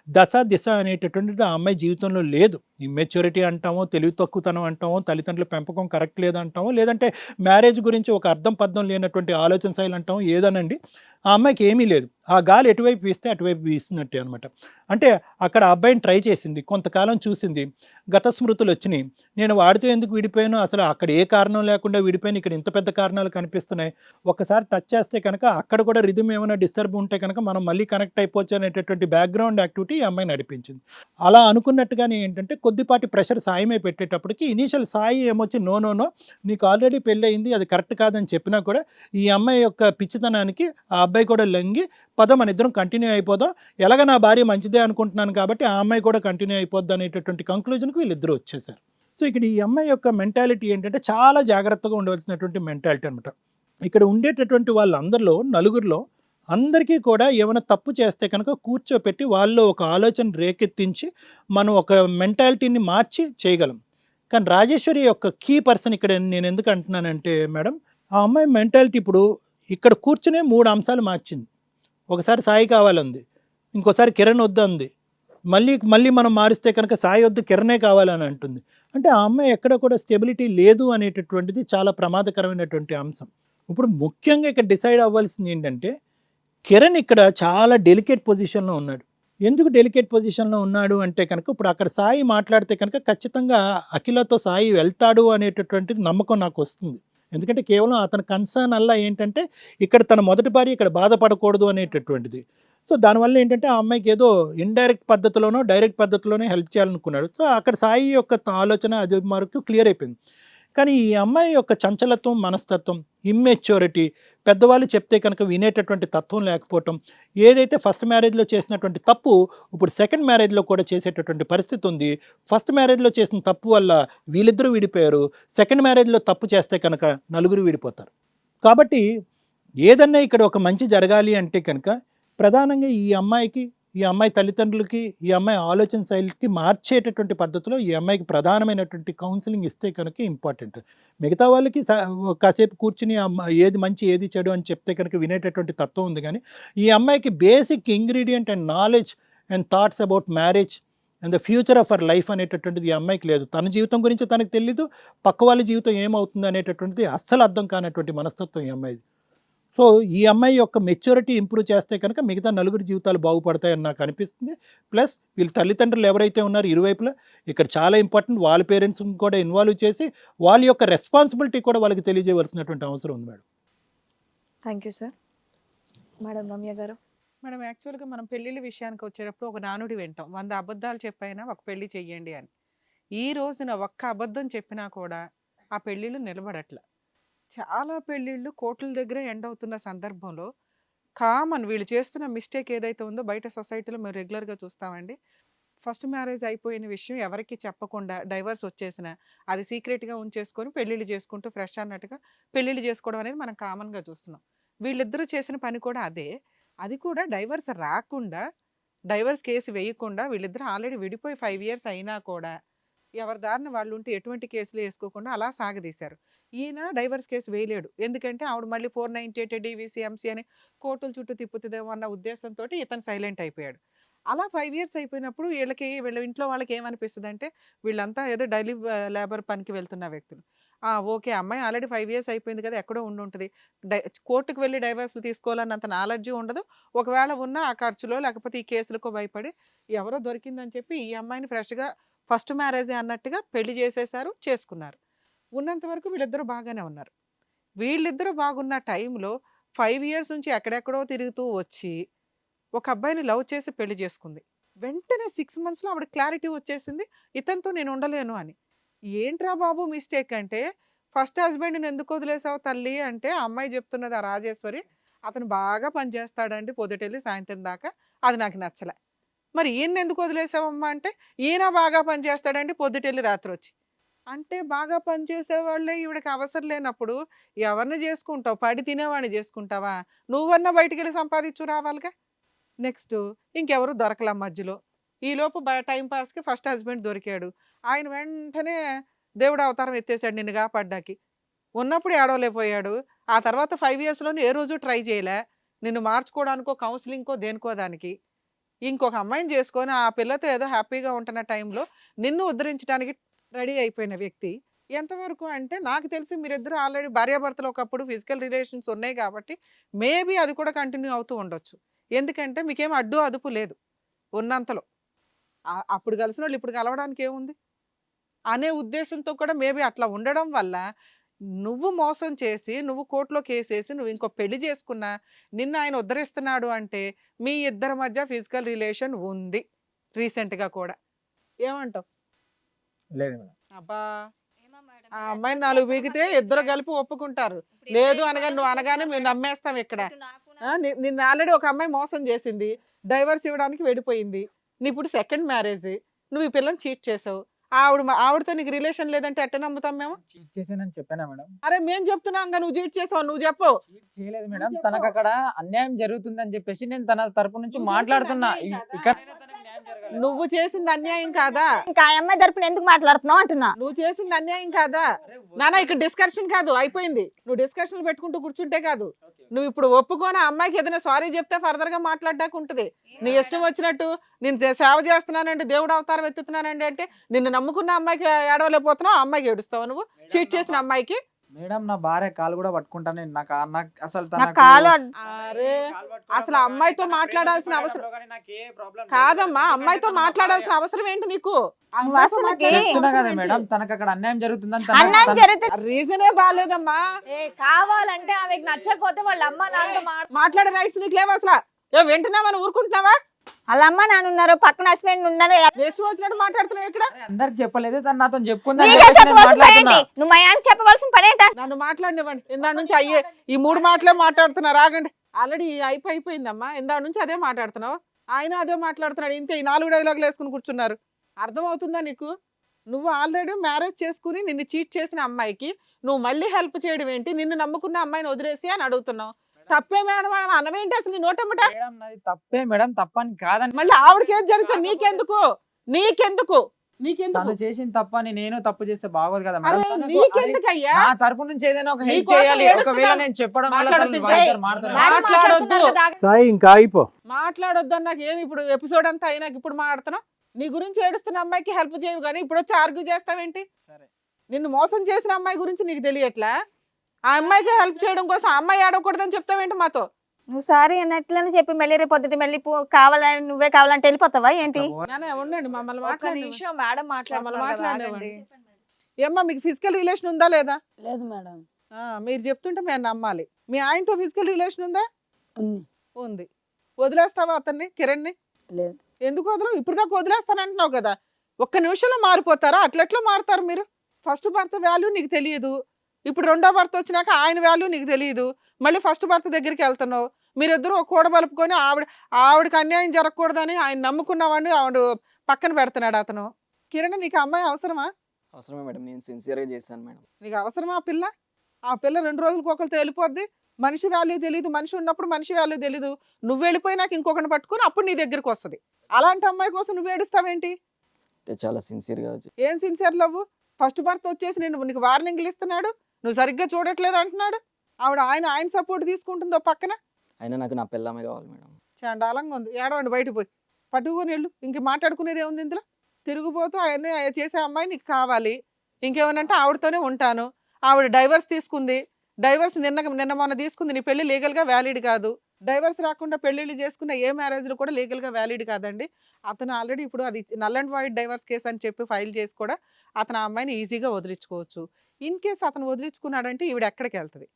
దిశ అనేటటువంటిది ఆ అమ్మాయి జీవితంలో లేదు. ఇమ్మెచ్యూరిటీ అంటామో, తెలివి తక్కువతనం అంటామో, తల్లిదండ్రుల పెంపకం కరెక్ట్ లేదంటామో, లేదంటే మ్యారేజ్ గురించి ఒక అర్థం పర్థం లేనటువంటి ఆలోచన శైలి అంటామో, ఏదనండి ఆ అమ్మాయికి ఏమీ లేదు. ఆ గాలి ఎటువైపు వీస్తే అటువైపు వీస్తున్నట్టే అనమాట. అంటే అక్కడ అబ్బాయిని ట్రై చేసింది, కొంతకాలం చూసింది, గత స్మృతులు వచ్చినాయి. నేను వాడితో ఎందుకు విడిపోయాను, అసలు అక్కడ ఏ కారణం లేకుండా విడిపోయాను, ఇక్కడ ఇంత పెద్ద కారణాలు కనిపిస్తున్నాయి, ఒక్కసారి టచ్ చేస్తే కనుక అక్కడ కూడా రిథమ్ ఏమైనా డిస్టర్బ్ ఉంటే కనుక మనం మళ్ళీ కనెక్ట్ అయిపోవచ్చు అనేటటువంటి బ్యాక్గ్రౌండ్ యాక్టివిటీ ఈ అమ్మాయి నడిపించింది. అలా అనుకున్నట్టుగానే ఏంటంటే కొద్దిపాటి ప్రెషర్ సాయమే పెట్టేటప్పటికి ఇనీషియల్ సాయి ఏమొచ్చి నో నీకు ఆల్రెడీ పెళ్ళయింది, అది కరెక్ట్ కాదని చెప్పినా కూడా ఈ అమ్మాయి యొక్క పిచ్చితనానికి ఆ అబ్బాయి కూడా లొంగి పద మన ఇద్దరం కంటిన్యూ అయిపోదాం, ఎలాగ నా భార్య మంచిదే అనుకుంటున్నాను కాబట్టి ఆ అమ్మాయి కూడా కంటిన్యూ అయిపోద్ది అనేటటువంటి కంక్లూజన్కి వీళ్ళిద్దరూ వచ్చేసారు. సో ఇక్కడ ఈ అమ్మాయి యొక్క మెంటాలిటీ ఏంటంటే చాలా జాగ్రత్తగా ఉండవలసినటువంటి మెంటాలిటీ అనమాట. ఇక్కడ ఉండేటటువంటి వాళ్ళందరిలో నలుగురిలో అందరికీ కూడా ఏమైనా తప్పు చేస్తే కనుక కూర్చోపెట్టి వాళ్ళు ఒక ఆలోచన రేకెత్తించి మనం ఒక మెంటాలిటీని మార్చి చేయగలం. కానీ రాజేశ్వరి యొక్క కీ పర్సన్ ఇక్కడ నేను ఎందుకు అంటున్నానంటే మేడం, ఆ అమ్మాయి మెంటాలిటీ ఇప్పుడు ఇక్కడ కూర్చునే 3 అంశాలు మార్చింది. ఒకసారి సాయి కావాలంది, ఇంకోసారి కిరణ్ వద్దంది, మళ్ళీ మనం మారిస్తే కనుక సాయి వద్దు కిరణే కావాలని అంటుంది. అంటే ఆ అమ్మాయి ఎక్కడ కూడా స్టెబిలిటీ లేదు అనేటటువంటిది చాలా ప్రమాదకరమైనటువంటి అంశం. ఇప్పుడు ముఖ్యంగా ఇక్కడ డిసైడ్ అవ్వాల్సింది ఏంటంటే, కిరణ్ ఇక్కడ చాలా డెలికేట్ పొజిషన్లో ఉన్నాడు. ఎందుకు డెలికేట్ పొజిషన్లో ఉన్నాడు అంటే కనుక, ఇప్పుడు అక్కడ సాయి మాట్లాడితే కనుక ఖచ్చితంగా అఖిలతో సాయి వెళ్తాడు అనేటటువంటిది నమ్మకం నాకు వస్తుంది. ఎందుకంటే కేవలం అతని కన్సర్న్ అలా ఏంటంటే ఇక్కడ తన మొదటి భార్య ఇక్కడ బాధపడకూడదు అనేటటువంటిది. సో దానివల్ల ఏంటంటే ఆ అమ్మాయికి ఏదో ఇండైరెక్ట్ పద్ధతిలోనో డైరెక్ట్ పద్ధతిలోనే హెల్ప్ చేయాలనుకున్నాడు. సో అక్కడ సాయి యొక్క ఆలోచన అది వరకు క్లియర్ అయిపోయింది. కానీ ఈ అమ్మాయి యొక్క చంచలత్వం, మనస్తత్వం, ఇమ్మెచ్యూరిటీ, పెద్దవాళ్ళు చెప్తే కనుక వినేటటువంటి తత్వం లేకపోవటం, ఏదైతే ఫస్ట్ మ్యారేజ్లో చేసినటువంటి తప్పు ఇప్పుడు సెకండ్ మ్యారేజ్లో కూడా చేసేటటువంటి పరిస్థితి ఉంది. ఫస్ట్ మ్యారేజ్లో చేసిన తప్పు వల్ల వీళ్ళిద్దరూ విడిపోయారు, సెకండ్ మ్యారేజ్లో తప్పు చేస్తే కనుక నలుగురు విడిపోతారు. కాబట్టి ఏదన్నా ఇక్కడ ఒక మంచి జరగాలి అంటే కనుక ప్రధానంగా ఈ అమ్మాయికి, ఈ అమ్మాయి తల్లిదండ్రులకి, ఈ అమ్మాయి ఆలోచన శైలికి మార్చేటటువంటి పద్ధతిలో ఈ అమ్మాయికి ప్రధానమైనటువంటి కౌన్సిలింగ్ ఇస్తే కనుక ఇంపార్టెంట్. మిగతా వాళ్ళకి కాసేపు కూర్చుని ఏది మంచి ఏది చెడు అని చెప్తే కనుక వినేటటువంటి తత్వం ఉంది. కానీ ఈ అమ్మాయికి basic ingredient and knowledge and thoughts about marriage and the future of our life అనేటటువంటిది ఈ అమ్మాయికి లేదు. తన జీవితం గురించి తనకు తెలీదు, పక్క వాళ్ళ జీవితం ఏమవుతుంది అనేటటువంటిది అస్సలు అర్థం కానటువంటి మనస్తత్వం ఈ అమ్మాయిది. సో ఈ అమ్మాయి యొక్క మెచ్యూరిటీ ఇంప్రూవ్ చేస్తే కనుక మిగతా నలుగురు జీవితాలు బాగుపడతాయని నాకు అనిపిస్తుంది. ప్లస్ వీళ్ళ తల్లిదండ్రులు ఎవరైతే ఉన్నారో ఇరువైపులా ఇక్కడ చాలా ఇంపార్టెంట్, వాళ్ళ పేరెంట్స్ని కూడా ఇన్వాల్వ్ చేసి వాళ్ళ యొక్క రెస్పాన్సిబిలిటీ కూడా వాళ్ళకి తెలియజేయవలసినటువంటి అవసరం ఉంది madam. Thank you sir. Madam Ramya గారు. మేడం యాక్చువల్గా మనం పెళ్ళిళ్ళ విషయానికి వచ్చేటప్పుడు ఒక నానుడి వింటాం, 100 అబద్ధాలు చెప్పైనా ఒక పెళ్లి చెయ్యండి అని. ఈ రోజున ఒక్క అబద్ధం చెప్పినా కూడా ఆ పెళ్ళిళ్ళు నిలబడట్ల. చాలా పెళ్ళిళ్ళు కోర్టుల దగ్గర ఎండ్ అవుతున్న సందర్భంలో కామన్ వీళ్ళు చేస్తున్న మిస్టేక్ ఏదైతే ఉందో బయట సొసైటీలో మేము రెగ్యులర్గా చూస్తామండి. ఫస్ట్ మ్యారేజ్ అయిపోయిన విషయం ఎవరికి చెప్పకుండా డైవర్స్ వచ్చేసిన అది సీక్రెట్గా ఉంచేసుకొని పెళ్ళిళ్ళు చేసుకుంటూ ఫ్రెష్ అన్నట్టుగా పెళ్ళిళ్ళు చేసుకోవడం అనేది మనం కామన్గా చూస్తున్నాం. వీళ్ళిద్దరూ చేసిన పని కూడా అదే. అది కూడా డైవర్స్ రాకుండా, డైవర్స్ కేసు వేయకుండా వీళ్ళిద్దరూ ఆల్రెడీ విడిపోయి 5 years అయినా కూడా ఎవరి దారిని వాళ్ళు ఉంటే ఎటువంటి కేసులు వేసుకోకుండా అలా సాగదీశారు. ఈయన డైవర్స్ కేసు వేయలేడు, ఎందుకంటే ఆవిడ మళ్ళీ 498 DVC MC అని కోర్టుల చుట్టూ తిప్పుతుందేమో అన్న ఉద్దేశంతో ఇతను సైలెంట్ అయిపోయాడు. అలా 5 years అయిపోయినప్పుడు వీళ్ళ ఇంట్లో వాళ్ళకి ఏమనిపిస్తుంది అంటే వీళ్ళంతా ఏదో డైలీ లేబర్ పనికి వెళ్తున్న వ్యక్తులు. ఓకే, అమ్మాయి ఆల్రెడీ 5 years అయిపోయింది కదా, ఎక్కడో ఉంటుంది, కోర్టుకు వెళ్ళి డైవర్స్ తీసుకోవాలన్నంత నాలెడ్జ్ ఉండదు. ఒకవేళ ఉన్న ఆ ఖర్చులో లేకపోతే ఈ కేసులకు భయపడి ఎవరో దొరికిందని చెప్పి ఈ అమ్మాయిని ఫ్రెష్గా ఫస్ట్ మ్యారేజే అన్నట్టుగా పెళ్లి చేసేసారు, చేసుకున్నారు. ఉన్నంత వరకు వీళ్ళిద్దరూ బాగానే ఉన్నారు. వీళ్ళిద్దరూ బాగున్న టైంలో 5 years నుంచి ఎక్కడెక్కడో తిరుగుతూ వచ్చి ఒక అబ్బాయిని లవ్ చేసి పెళ్లి చేసుకుంది. వెంటనే 6 monthsలో ఆవిడ క్లారిటీ వచ్చేసింది, ఇతనితో నేను ఉండలేను అని. ఏంట్రా బాబు మిస్టేక్ అంటే, ఫస్ట్ హస్బెండ్ని ఎందుకు వదిలేసావు తల్లి అంటే ఆ అమ్మాయి చెప్తున్నది, ఆ రాజేశ్వరి, అతను బాగా పనిచేస్తాడండి పొద్దుటెళ్ళి సాయంత్రం దాకా, అది నాకు నచ్చలే. మరి ఈయన ఎందుకు వదిలేసావమ్మా అంటే, ఈయన బాగా పనిచేస్తాడండి పొద్దుటెళ్ళి రాత్రి వచ్చి. అంటే బాగా పనిచేసే వాళ్ళే ఈవిడకి అవసరం లేనప్పుడు ఎవరిని చేసుకుంటావు? పడి తినేవాడిని చేసుకుంటావా? నువ్వన్నా బయటికి వెళ్ళి సంపాదించు రావాలిగా. నెక్స్ట్ ఇంకెవరు దొరకలా మధ్యలో. ఈలోపు టైం పాస్కి ఫస్ట్ హస్బెండ్ దొరికాడు. ఆయన వెంటనే దేవుడు అవతారం ఎత్తేసాడు నిన్ను కాపాడ్డాకి. ఉన్నప్పుడు ఏడవలేకపోయాడు. ఆ తర్వాత 5 yearsలోనే ఏ రోజు ట్రై చేయలే నిన్ను మార్చుకోవడానికో కౌన్సిలింగ్కో దేనికో దానికి. ఇంకొక అమ్మాయిని చేసుకొని ఆ పిల్లతో ఏదో హ్యాపీగా ఉంటున్న టైంలో నిన్ను ఉద్ధరించడానికి రెడీ అయిపోయిన వ్యక్తి ఎంతవరకు అంటే, నాకు తెలిసి మీరిద్దరు ఆల్రెడీ భార్యాభర్తలు ఒకప్పుడు ఫిజికల్ రిలేషన్స్ ఉన్నాయి కాబట్టి మేబీ అది కూడా కంటిన్యూ అవుతూ ఉండొచ్చు. ఎందుకంటే మీకేం అడ్డు అదుపు లేదు ఉన్నంతలో. అప్పుడు కలిసిన వాళ్ళు ఇప్పుడు కలవడానికి ఏముంది అనే ఉద్దేశంతో కూడా మేబీ అట్లా ఉండడం వల్ల నువ్వు మోసం చేసి, నువ్వు కోర్టులో కేసేసి, నువ్వు ఇంకో పెళ్లి చేసుకున్నా నిన్ను ఆయన ఉద్ధరిస్తున్నాడు అంటే మీ ఇద్దరి మధ్య ఫిజికల్ రిలేషన్ ఉంది రీసెంట్గా కూడా. ఏమంటావు? లేదు మేడం. అబ్బా ఆ అమ్మాయిని 4 బీగితే ఇద్దరు కలిపి ఒప్పుకుంటారు. లేదు అనగా నువ్వు అనగానే మేము నమ్మేస్తాం ఇక్కడ. నిన్ను ఆల్రెడీ ఒక అమ్మాయి మోసం చేసింది, డైవర్స్ ఇవ్వడానికి వెళ్ళిపోయింది. నీ ఇప్పుడు సెకండ్ మ్యారేజ్, నువ్వు ఈ పిల్లని చీట్ చేసావు. ఆవిడతో నీకు రిలేషన్ లేదంటే ఎట్ట నమ్ముతాం మేము? చీట్ చేసానని చెప్పానా మేడం? అరే మేము చెప్తున్నాం నువ్వు చీట్ చేసావు, నువ్వు చెప్పు. చీట్ చేయలేదు మేడం, తనకు అక్కడ అన్యాయం జరుగుతుందని చెప్పేసి నేను తన తరపు నుంచి మాట్లాడుతున్నా. ఇక్కడ నువ్వు చేసింది అన్యాయం కాదా? ఇంకా ఆ అమ్మాయి తరపున ఎందుకు మాట్లాడుతున్నావు అంటున్నా. నువ్వు చేసింది అన్యాయం కాదా? నానా ఇక్కడ డిస్కషన్ కాదు, అయిపోయింది. నువ్వు డిస్కషన్లు పెట్టుకుంటూ కూర్చుంటే కాదు. నువ్వు ఇప్పుడు ఒప్పుకొని ఆ అమ్మాయికి ఏదైనా సారీ చెప్తే ఫర్దర్ గా మాట్లాడడానికి ఉంటది. నీ ఇష్టం వచ్చినట్టు నేను సేవ చేస్తున్నానంటే, దేవుడు అవతారం ఎత్తుతున్నానండి అంటే, నిన్ను నమ్ముకున్న అమ్మాయికి ఏడవలేకపోతున్నావు, ఆ అమ్మాయికి ఏడుస్తావు నువ్వు చీట్ చేసిన అమ్మాయికి. మేడం నా భార్య కాలు కూడా పట్టుకుంటాను నేను. నాకు అసలు నా కాలు అరే అసలు ఆ అమ్మాయితో మాట్లాడాల్సిన అవసరం కాదమ్మా. అమ్మాయితో మాట్లాడాల్సిన అవసరం ఏంటి నీకు? చెప్తున్నా కదా మేడం, తనకు అక్కడ అన్యాయం జరుగుతుందని అన్యాయం జరిగితే రీజనే బాగాలేదమ్మా. కావాలంటే ఆమెకు నచ్చకపోతే వాళ్ళ అమ్మ నాన్నతో మాట్లాడే రైట్స్ నీకు లేవు అసలు. ఏ వింటున్నావా, ఊరుకుంటున్నావా? వాళ్ళ అమ్మ నాన్న ఉన్నారు, పక్కన హస్బెండ్ ఉన్నారు. ఇష్టం వచ్చినట్టు మాట్లాడుతున్నావు ఇక్కడ. అందరికి చెప్పలేదు, తను నాతో నీకే చెప్పుకుందని చెప్పవలసిన పనేంటి? నువ్వు మా ఆయన చెప్పవలసిన పనేంట? నన్ను మాట్లాడినివ్వండి. ఇందా నుంచి అయ్యే ఈ 3 మాటలే మాట్లాడుతున్నారు. ఆగండి, ఆల్రెడీ అయిపోయిందమ్మా. ఇందా నుంచి అదే మాట్లాడుతున్నావు, ఆయన అదే మాట్లాడుతున్నాడు. ఇంతే ఈ 4 డైలాగులు వేసుకుని కూర్చున్నారు. అర్థమవుతుందా నీకు? నువ్వు ఆల్రెడీ మ్యారేజ్ చేసుకుని నిన్ను చీట్ చేసిన అమ్మాయికి నువ్వు మళ్ళీ హెల్ప్ చేయడం ఏంటి? నిన్ను నమ్ముకున్న అమ్మాయిని వదిలేసి అని అడుగుతున్నావు. తప్పే మేడం అనవేంటి అసలు? నీ నోటమ్మట తప్పే మేడం, తప్పని కాదని. మళ్ళీ ఆవిడకి ఏం జరుగుతుంది? నీకెందుకు తను చేసిన తప్పని నేను తప్పు చేస్తే బాగోదు కదా అరే మేడం. నీకెందుకయ్యా? నా తరపు నుంచి ఏదైనా ఒక హెల్ప్ నీకోసం చేయాలి. ఏడుస్తున్నా. ఒకవేళ నేను చెప్పడం వల్ల మాట్లాడొద్దు. తను వాళ్ళిద్దరు మాట్లాడతారు. మాట్లాడొద్దు. సాయి ఇంకా అయిపో. మాట్లాడొద్దు అన్నాక ఏమి ఇప్పుడు ఎపిసోడ్ అంతా అయినాక ఇప్పుడు మాట్లాడుతున్నావు? నీ గురించి ఏడుస్తున్న అమ్మాయికి హెల్ప్ చేయవు కానీ ఇప్పుడు వచ్చి ఆర్గ్యూ చేస్తావేంటి? సరే. నిన్ను మోసం చేసిన అమ్మాయి గురించి నీకు తెలియట్లా? ఆ అమ్మాయికి హెల్ప్ చేయడం కోసం ఆ అమ్మాయి ఆడకూడదని చెప్తావేంటి మాతో? నువ్వు సారీ అన్నట్లని చెప్పి మళ్ళీ రేపు పొద్దుట మళ్ళీ కావాలని నువ్వే కావాలంటే వెళ్ళిపోతావా ఏంటి? నాన్న ఉండండి, మమ్మల్ని ఒక్క మాట్లాడి నిమిషం మేడం మాట్లాడండి. ఏమ్మా మీకు ఫిజికల్ రిలేషన్ ఉందా లేదా? లేదు మేడం. మీరు చెప్తుంటే మేము నమ్మాలి. మీ ఆయనతో ఫిజికల్ రిలేషన్ ఉందా? ఉంది. ఉంది. వదిలేస్తావా అతన్ని, కిరణ్ని? లేదు. ఎందుకు వదలవు? ఇప్పుడు దాకా వదిలేస్తానంటున్నావు కదా. ఒక్క నిమిషంలో మారిపోతారా? అట్లెట్లా మారుతారు మీరు? ఫస్ట్ భర్త వాల్యూ నీకు తెలియదు, ఇప్పుడు రెండో భర్త వచ్చినాక ఆయన వాల్యూ నీకు తెలియదు. మళ్ళీ ఫస్ట్ భర్త దగ్గరికి వెళ్తున్నావు. మీరిద్దరూ ఒక కూడబలుపుకొని ఆవిడకి అన్యాయం జరగకూడదని ఆయన నమ్ముకున్నవాడిని ఆవిడ పక్కన పెడుతున్నాడు అతను. కిరణ్ నీకు అమ్మాయి అవసరమా? అవసరమే మేడం, నేను సిన్సియర్గా చేశాను మేడం. నీకు అవసరమా ఆ పిల్ల? ఆ పిల్ల 2 రోజులకు ఒకరితో వెళ్ళిపోద్ది. మనిషి వాల్యూ తెలియదు, మనిషి ఉన్నప్పుడు మనిషి వాల్యూ తెలీదు. నువ్వు వెళ్ళిపోయినాక ఇంకొకరిని పట్టుకుని అప్పుడు నీ దగ్గరికి వస్తుంది. అలాంటి అమ్మాయి కోసం నువ్వు ఏడుస్తావేంటి? చాలా సిన్సియర్గా. ఏం సిన్సియర్ లవ్? ఫస్ట్ భర్త వచ్చేసి నీకు వార్నింగ్లు ఇస్తున్నాడు, నువ్వు సరిగ్గా చూడట్లేదు అంటున్నాడు. ఆయన సపోర్ట్ తీసుకుంటుందో పక్కన. అయినా నాకు నా పిల్లమే కావాలి మేడం. చాండాలంగా ఉంది. ఏడవండి, బయట పోయి పట్టుకొని వెళ్ళు. ఇంక మాట్లాడుకునేది ఏముంది ఇందులో? తిరిగిపోతూ అవన్నీ చేసే అమ్మాయి నీకు కావాలి. ఇంకేమనంటే ఆవిడతోనే ఉంటాను. ఆవిడ డైవర్స్ తీసుకుంది. డైవర్స్ నిన్న మొన్న తీసుకుంది. నీ పెళ్లి లీగల్గా వ్యాలిడ్ కాదు. డైవర్స్ రాకుండా పెళ్లిళ్ళు చేసుకున్న ఏ మ్యారేజ్లు కూడా లీగల్గా వ్యాలిడ్ కాదండి. అతను ఆల్రెడీ ఇప్పుడు అది null and void divorce case అని చెప్పి ఫైల్ చేసి కూడా అతను ఆ అమ్మాయిని ఈజీగా వదిలించుకోవచ్చు. ఇన్ కేసు అతను వదిలించుకున్నాడంటే ఈవిడ ఎక్కడికి వెళ్తుంది?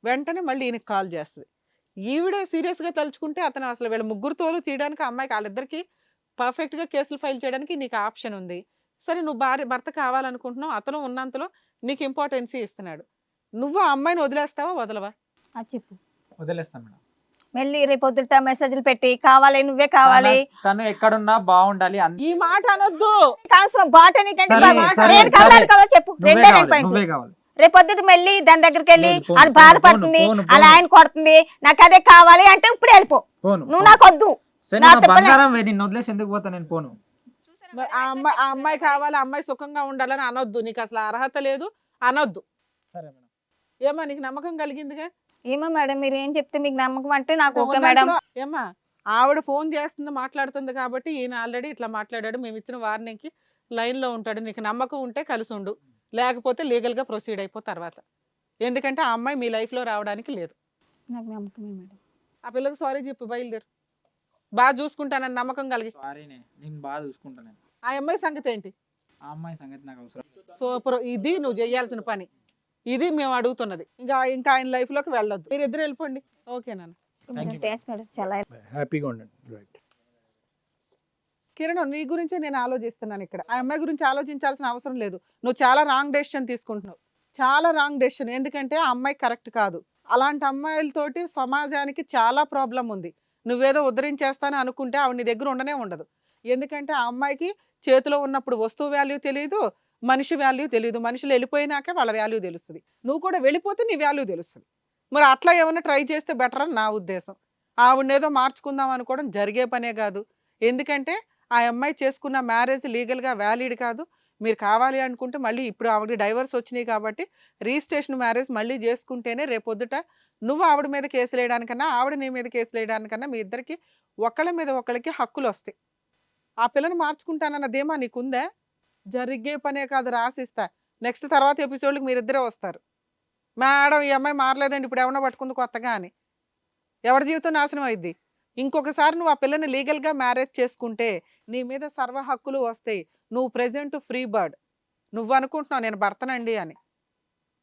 వెంటనే మళ్ళీ ఈయనకి కాల్ చేస్తుంది. ఈవిడే సీరియస్గా తలుచుకుంటే అతను అసలు వీళ్ళ ముగ్గురుతోలు తీయడానికి అమ్మాయికి వాళ్ళిద్దరికి పర్ఫెక్ట్గా కేసులు ఫైల్ చేయడానికి నీకు ఆప్షన్ ఉంది. సరే, నువ్వు భర్త కావాలనుకుంటున్నావు, అతను ఉన్నంతలో నీకు ఇంపార్టెన్సీ ఇస్తున్నాడు. నువ్వు ఆ అమ్మాయిని వదిలేస్తావా వదలవా? చెప్పు. వదిలేస్తాను మేడం. మళ్ళీ రేపు పొద్దుట మెసేజ్లు పెట్టి కావాలి నువ్వే కావాలి, తను ఎక్కడున్నా బాగుండాలి. ఈ మాట అనొద్దు. చెప్పు. నువ్వే కావాలి. రేపు పొద్దుట మళ్ళీ దాని దగ్గరికి వెళ్ళి లేదు, పోను, అది బాధపడుతుంది, పోను, పోను, అలా ఆయన కొడుతుంది, నాకు అదే కావాలి అంటే ఇప్పుడు వెళ్ళిపో. నువ్వు నాకు వద్దు. నా బంగారం నిన్ను వదిలేసి ఎందుకు పోతా? నేను పోను. ఆ అమ్మాయి కావాలి, అమ్మాయి సుఖంగా ఉండాలని అనొద్దు. నీకు అసలు అర్హత లేదు, అనొద్దు. సరే మేడం. ఏమా నీకు నమ్మకం కలిగిందిగా? ఏమో మేడం, మీరు ఏం చెప్తే మీకు నమ్మకం అంటే నాకు ఓకే మేడం. ఏమా ఆవిడ ఫోన్ చేస్తుంది, మాట్లాడుతుంది కాబట్టి ఈయన ఆల్రెడీ ఇట్లా మాట్లాడాడు. మేము ఇచ్చిన వార్నింగ్కి లైన్లో ఉంటాడు. నీకు నమ్మకం ఉంటే కలిసి ఉండు, లేకపోతే లీగల్గా ప్రొసీడ్ అయిపో తర్వాత. ఎందుకంటే ఆ అమ్మాయి మీ లైఫ్లో రావడానికి లేదు. నాకు నమ్మకమే మేడం. ఆ పిల్లకి సారీ చెప్పు, బయలుదేరు. బాగా చూసుకుంటానని నమ్మకం కలిగి. సారీనే, నేను బాగా చూసుకుంటాను. ఆ అమ్మాయి సంగతి ఏంటి? ఆ అమ్మాయి సంగతి నాకు అవసరం. సూపర్. ఇది నువ్వు చేయాల్సిన పని. ఇది మేము అడుగుతున్నది. ఇంకా ఆయన లైఫ్లోకి వెళ్ళొద్దు. మీరు ఇద్దరు వెళ్ళిపోండి. ఓకేనా? చాలా హ్యాపీగా ఉండండి. రైట్. కిరణ్ నీ గురించే నేను ఆలోచిస్తున్నాను ఇక్కడ. ఆ అమ్మాయి గురించి ఆలోచించాల్సిన అవసరం లేదు. నువ్వు చాలా రాంగ్ డెసిషన్ తీసుకుంటున్నావు, చాలా రాంగ్ డెసిషన్. ఎందుకంటే ఆ అమ్మాయి కరెక్ట్ కాదు. అలాంటి అమ్మాయిలతోటి సమాజానికి చాలా ప్రాబ్లం ఉంది. నువ్వేదో ఉద్ధరించేస్తాను అనుకుంటే ఆవిడ నీ దగ్గర ఉండనే ఉండదు. ఎందుకంటే ఆ అమ్మాయికి చేతిలో ఉన్నప్పుడు వస్తువు వాల్యూ తెలియదు, మనిషి వాల్యూ తెలియదు. మనుషులు వెళ్ళిపోయినాకే వాళ్ళ వాల్యూ తెలుస్తుంది. నువ్వు కూడా వెళ్ళిపోతే నీ వాల్యూ తెలుస్తుంది. మరి అట్లా ఏమైనా ట్రై చేస్తే బెటర్ అని నా ఉద్దేశం. ఆవిడనేదో మార్చుకుందాం అనుకోవడం జరిగే పనే కాదు. ఎందుకంటే ఆ అమ్మాయి చేసుకున్న మ్యారేజ్ లీగల్గా వ్యాలిడ్ కాదు. మీరు కావాలి అనుకుంటే మళ్ళీ ఇప్పుడు ఆవిడ డైవర్స్ వచ్చినాయి కాబట్టి రిజిస్ట్రేషన్ మ్యారేజ్ మళ్ళీ చేసుకుంటేనే రేపొద్దుట నువ్వు ఆవిడ మీద కేసులు వేయడానికన్నా ఆవిడ నీ మీద కేసులు వేయడానికన్నా మీ ఇద్దరికి ఒకళ్ళ మీద ఒకళ్ళకి హక్కులు వస్తాయి. ఆ పిల్లని మార్చుకుంటానన్న ధీమా నీకుందా? జరిగే పనే కాదు, రాసిస్తా. నెక్స్ట్ తర్వాత ఎపిసోడ్కి మీరిద్దరే వస్తారు. మేడం ఈ అమ్మాయి మారలేదండి, ఇప్పుడు ఏమన్నా పట్టుకుంది కొత్తగా అని. ఎవరి జీవితం నాశనం అయింది. ఇంకొకసారి నువ్వు ఆ పిల్లని లీగల్గా మ్యారేజ్ చేసుకుంటే నీ మీద సర్వ హక్కులు వస్తాయి. నువ్వు ప్రెజెంట్ ఫ్రీ బర్డ్. నువ్వు అనుకుంటున్నావు నేను భర్తనండి అని.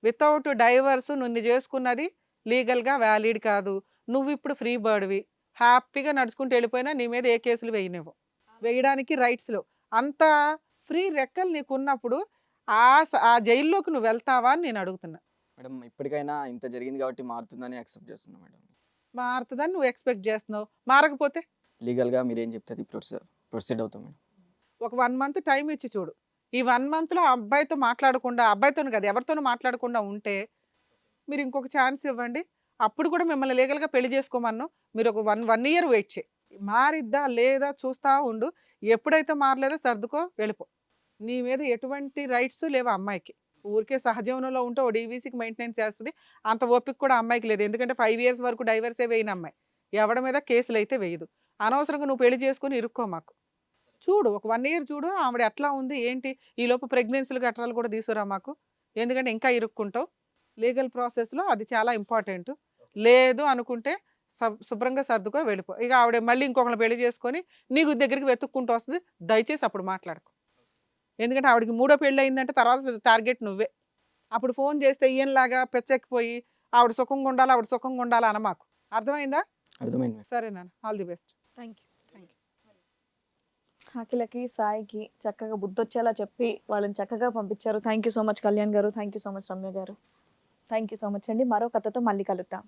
వితౌట్ డైవర్స్ నువ్వు చేసుకున్నది లీగల్గా వ్యాలిడ్ కాదు. నువ్వు ఇప్పుడు ఫ్రీ బర్డ్వి. హ్యాపీగా నడుచుకుంటూ వెళ్ళిపోయినా నీ మీద ఏ కేసులు వేయనివ్వు. వేయడానికి రైట్స్లో అంత ఫ్రీ రెక్కలు నీకున్నప్పుడు ఆ జైల్లోకి నువ్వు వెళ్తావా అని నేను అడుగుతున్నా. మేడం ఇప్పటికైనా ఇంత జరిగింది కాబట్టి మారుతుందని యాక్సెప్ట్ చేస్తున్నా మేడం. మారుతుందని నువ్వు ఎక్స్పెక్ట్ చేస్తున్నావు. మారకపోతే లీగల్గా మీరు ఏం చెప్తే అది ప్రొసీడ్ అవుతాం మేడం. ఒక 1 month టైం ఇచ్చి చూడు. ఈ 1 monthలో అబ్బాయితో మాట్లాడకుండా, అబ్బాయితోను కాదు ఎవరితోనూ మాట్లాడకుండా ఉంటే మీరు ఇంకొక ఛాన్స్ ఇవ్వండి. అప్పుడు కూడా మిమ్మల్ని లీగల్గా పెళ్లి చేసుకోమన్నాను. మీరు ఒక 1 year వెయిట్ చేయి. మారిద్దా లేదా చూస్తా ఉండు. ఎప్పుడైతే మారలేదో సర్దుకో, వెళ్ళిపో. నీ మీద ఎటువంటి రైట్స్ లేవు అమ్మాయికి. ఊరికే సహజీవనంలో ఉంటే ఓ డీవీసీకి మెయింటెనెన్స్ చేస్తుంది. అంత ఓపిక కూడా అమ్మాయికి లేదు. ఎందుకంటే 5 years వరకు డైవర్సే వేయని అమ్మాయి ఎవడి మీద కేసులు అయితే వేయదు. అనవసరంగా నువ్వు పెళ్లి చేసుకుని ఇరుక్కో మాకు. చూడు ఒక 1 year చూడు ఆవిడ ఎట్లా ఉంది ఏంటి. ఈ లోపు ప్రెగ్నెన్సీలు గట్రాలు కూడా తీసుకురా మాకు. ఎందుకంటే ఇంకా ఇరుక్కుంటావు. లీగల్ ప్రాసెస్లో అది చాలా ఇంపార్టెంట్. లేదు అనుకుంటే శుభ్రంగా సర్దుకో, వెళ్ళిపో. ఇక ఆవిడ మళ్ళీ ఇంకొకరిని పెళ్లి చేసుకొని నీకు దగ్గరికి వెతుక్కుంటూ వస్తుంది. దయచేసి అప్పుడు మాట్లాడుకో. ఎందుకంటే ఆవిడకి 3వ పెళ్ళి అయిందంటే తర్వాత టార్గెట్ నువ్వే. అప్పుడు ఫోన్ చేస్తే ఈయనలాగా పెచ్చెక్కిపోయి ఆవిడ సుఖంగా ఉండాలి, ఆవిడ సుఖంగా ఉండాలి అనమాకు. అర్థమైందా? అర్థమైంది మేడం. సరే నాన్న, all the best. Thank you. అఖిలకి సాయికి చక్కగా బుద్ధొచ్చేలా చెప్పి వాళ్ళని చక్కగా పంపించారు. Thank you so much Kalyan garu. Thank you so much Ramya garu. Thank you so much అండి. మరో కథతో మళ్ళీ కలుద్దాం.